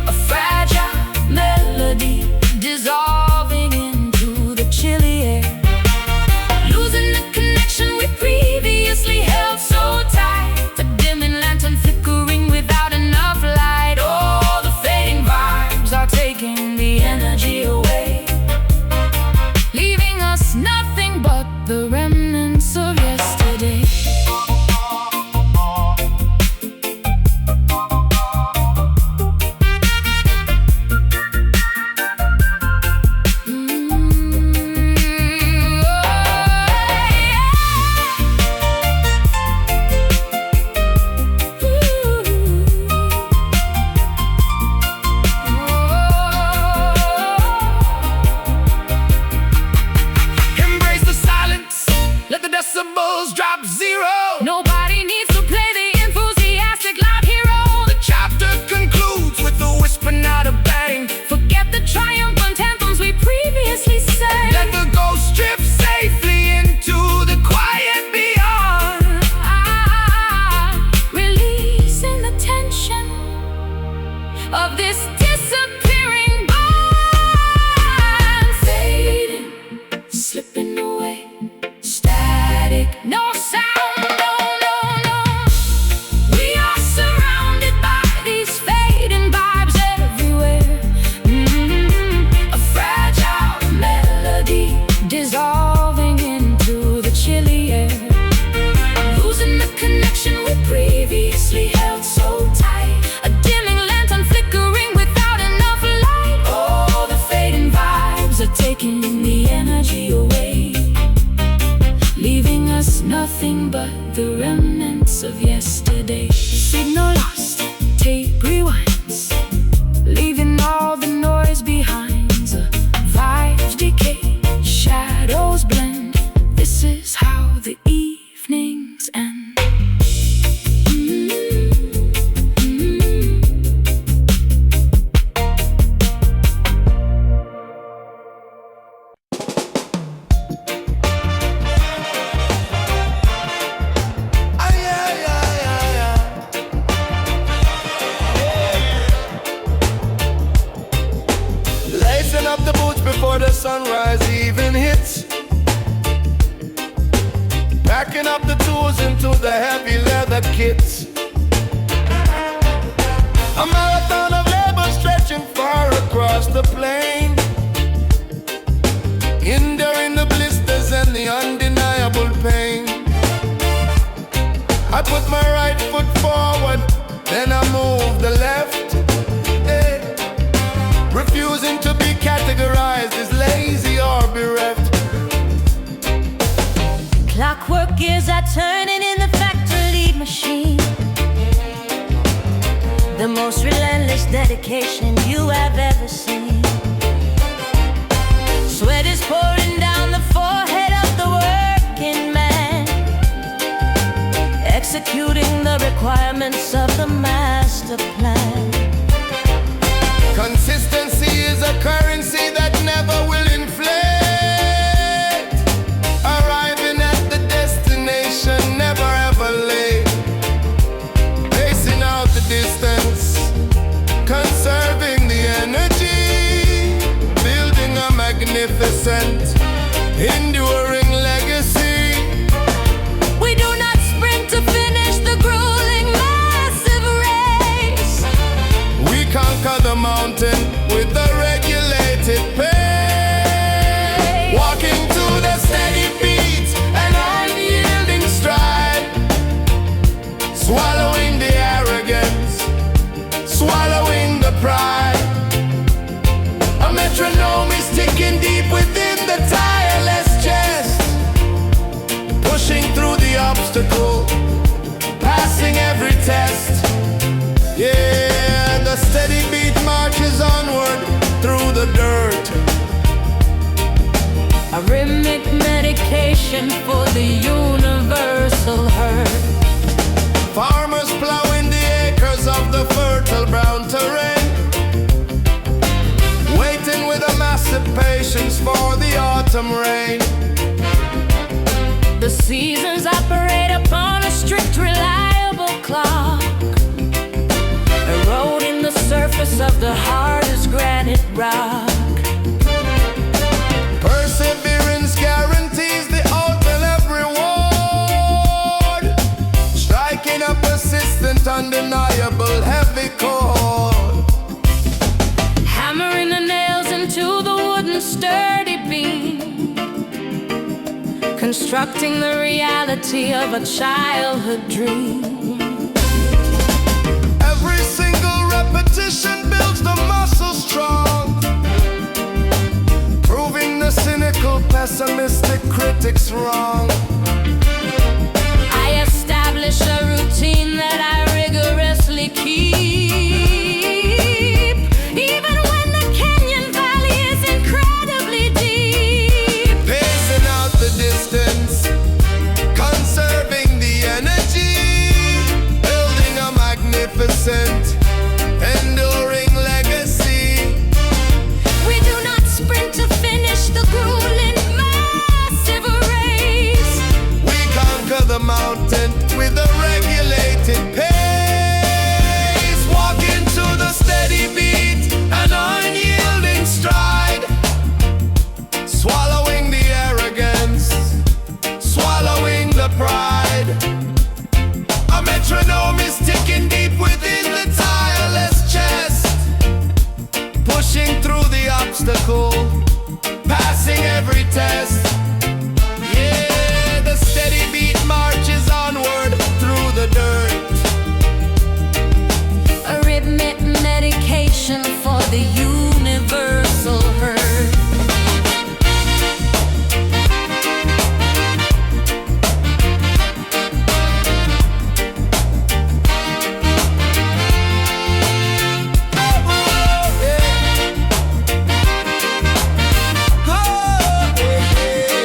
A fragile Lacing up the boots before the sunrise even hits. Packing up the tools into the heavy leather kits. A marathon of labor stretching far across the plain, enduring the blisters and the undeniable pain. I put my right foot forward, then I move the left, refusing to be categorized as lazy or bereft. Clockwork gears are turning in the factory machine. The most relentless dedication you have ever seen. Sweat is pouring down the forehead of the working man, executing the requirements of the master plan. Consistency is a currency that never will inflate. Arriving at the destination, never ever late. Pacing out the distance, conserving the energy, building a magnificent, enduring legacy. We do not sprint to finish the grueling massive race. We conquer the mountain with a regulated pace. Walking to the steady beat, an unyielding stride. Swallowing the arrogance, swallowing the pride. A metronome is ticking deep within the tireless chest, pushing through the obstacle, passing every test. Yeah, the steady beat marches onward through the dirt. A rhythmic medication for the universal herd. Farmers plowing the acres of the fertile brown terrain, waiting with a massive patience for the autumn rain. The seasons operate upon a strict, reliable clock, eroding the surface of the hardest granite rock. Perseverance guarantees the ultimate reward, striking a persistent, undeniable heavy chord. Hammering the nails into the wooden sturdy beam, constructing the reality of a childhood dream. Every single repetition builds the muscle strong, proving the cynical, pessimistic critics wrong. I establish a routine that I rigorously keep, even when the Canyon Valley is incredibly deep. Pacing out the distance, conserving the energy, building a magnificent, enduring legacy. We do not sprint to finish the grueling massive race. We conquer the mountain with a regulated pace. Walking to the steady beat, an unyielding stride. Swallowing the arrogance, swallowing the pride. A metronome is ticking deep within the tireless chest, pushing through the obstacle, passing every test. Yeah, the steady beat marches onward through the dirt. A rhythmic medication for the universal herd. Oh, yeah.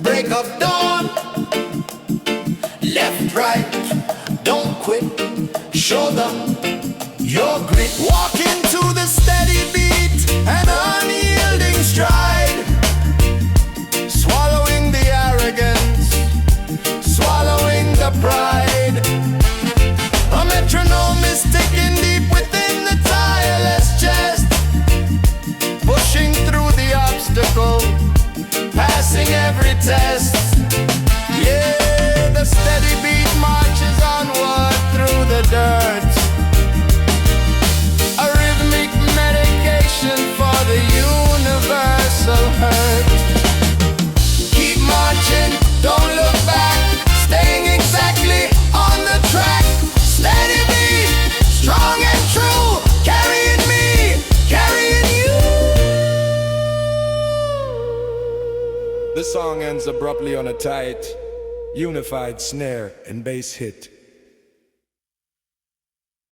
break of dawn. Left, right, don't quit, show them your grit. Walk into the steady beat, an unyielding stride, swallowing the arrogance, swallowing the pride. A metronome is sticking deep within the tireless chest, pushing through the obstacle, passing every test. Yeah, the steady beat marches onward through the dirt, a rhythmic medication for the universal hurt. Keep marching, don't look back, staying exactly on the track. Steady beat, strong and true, carrying me, carrying you. The song ends abruptly on a tight, unified snare and bass hit.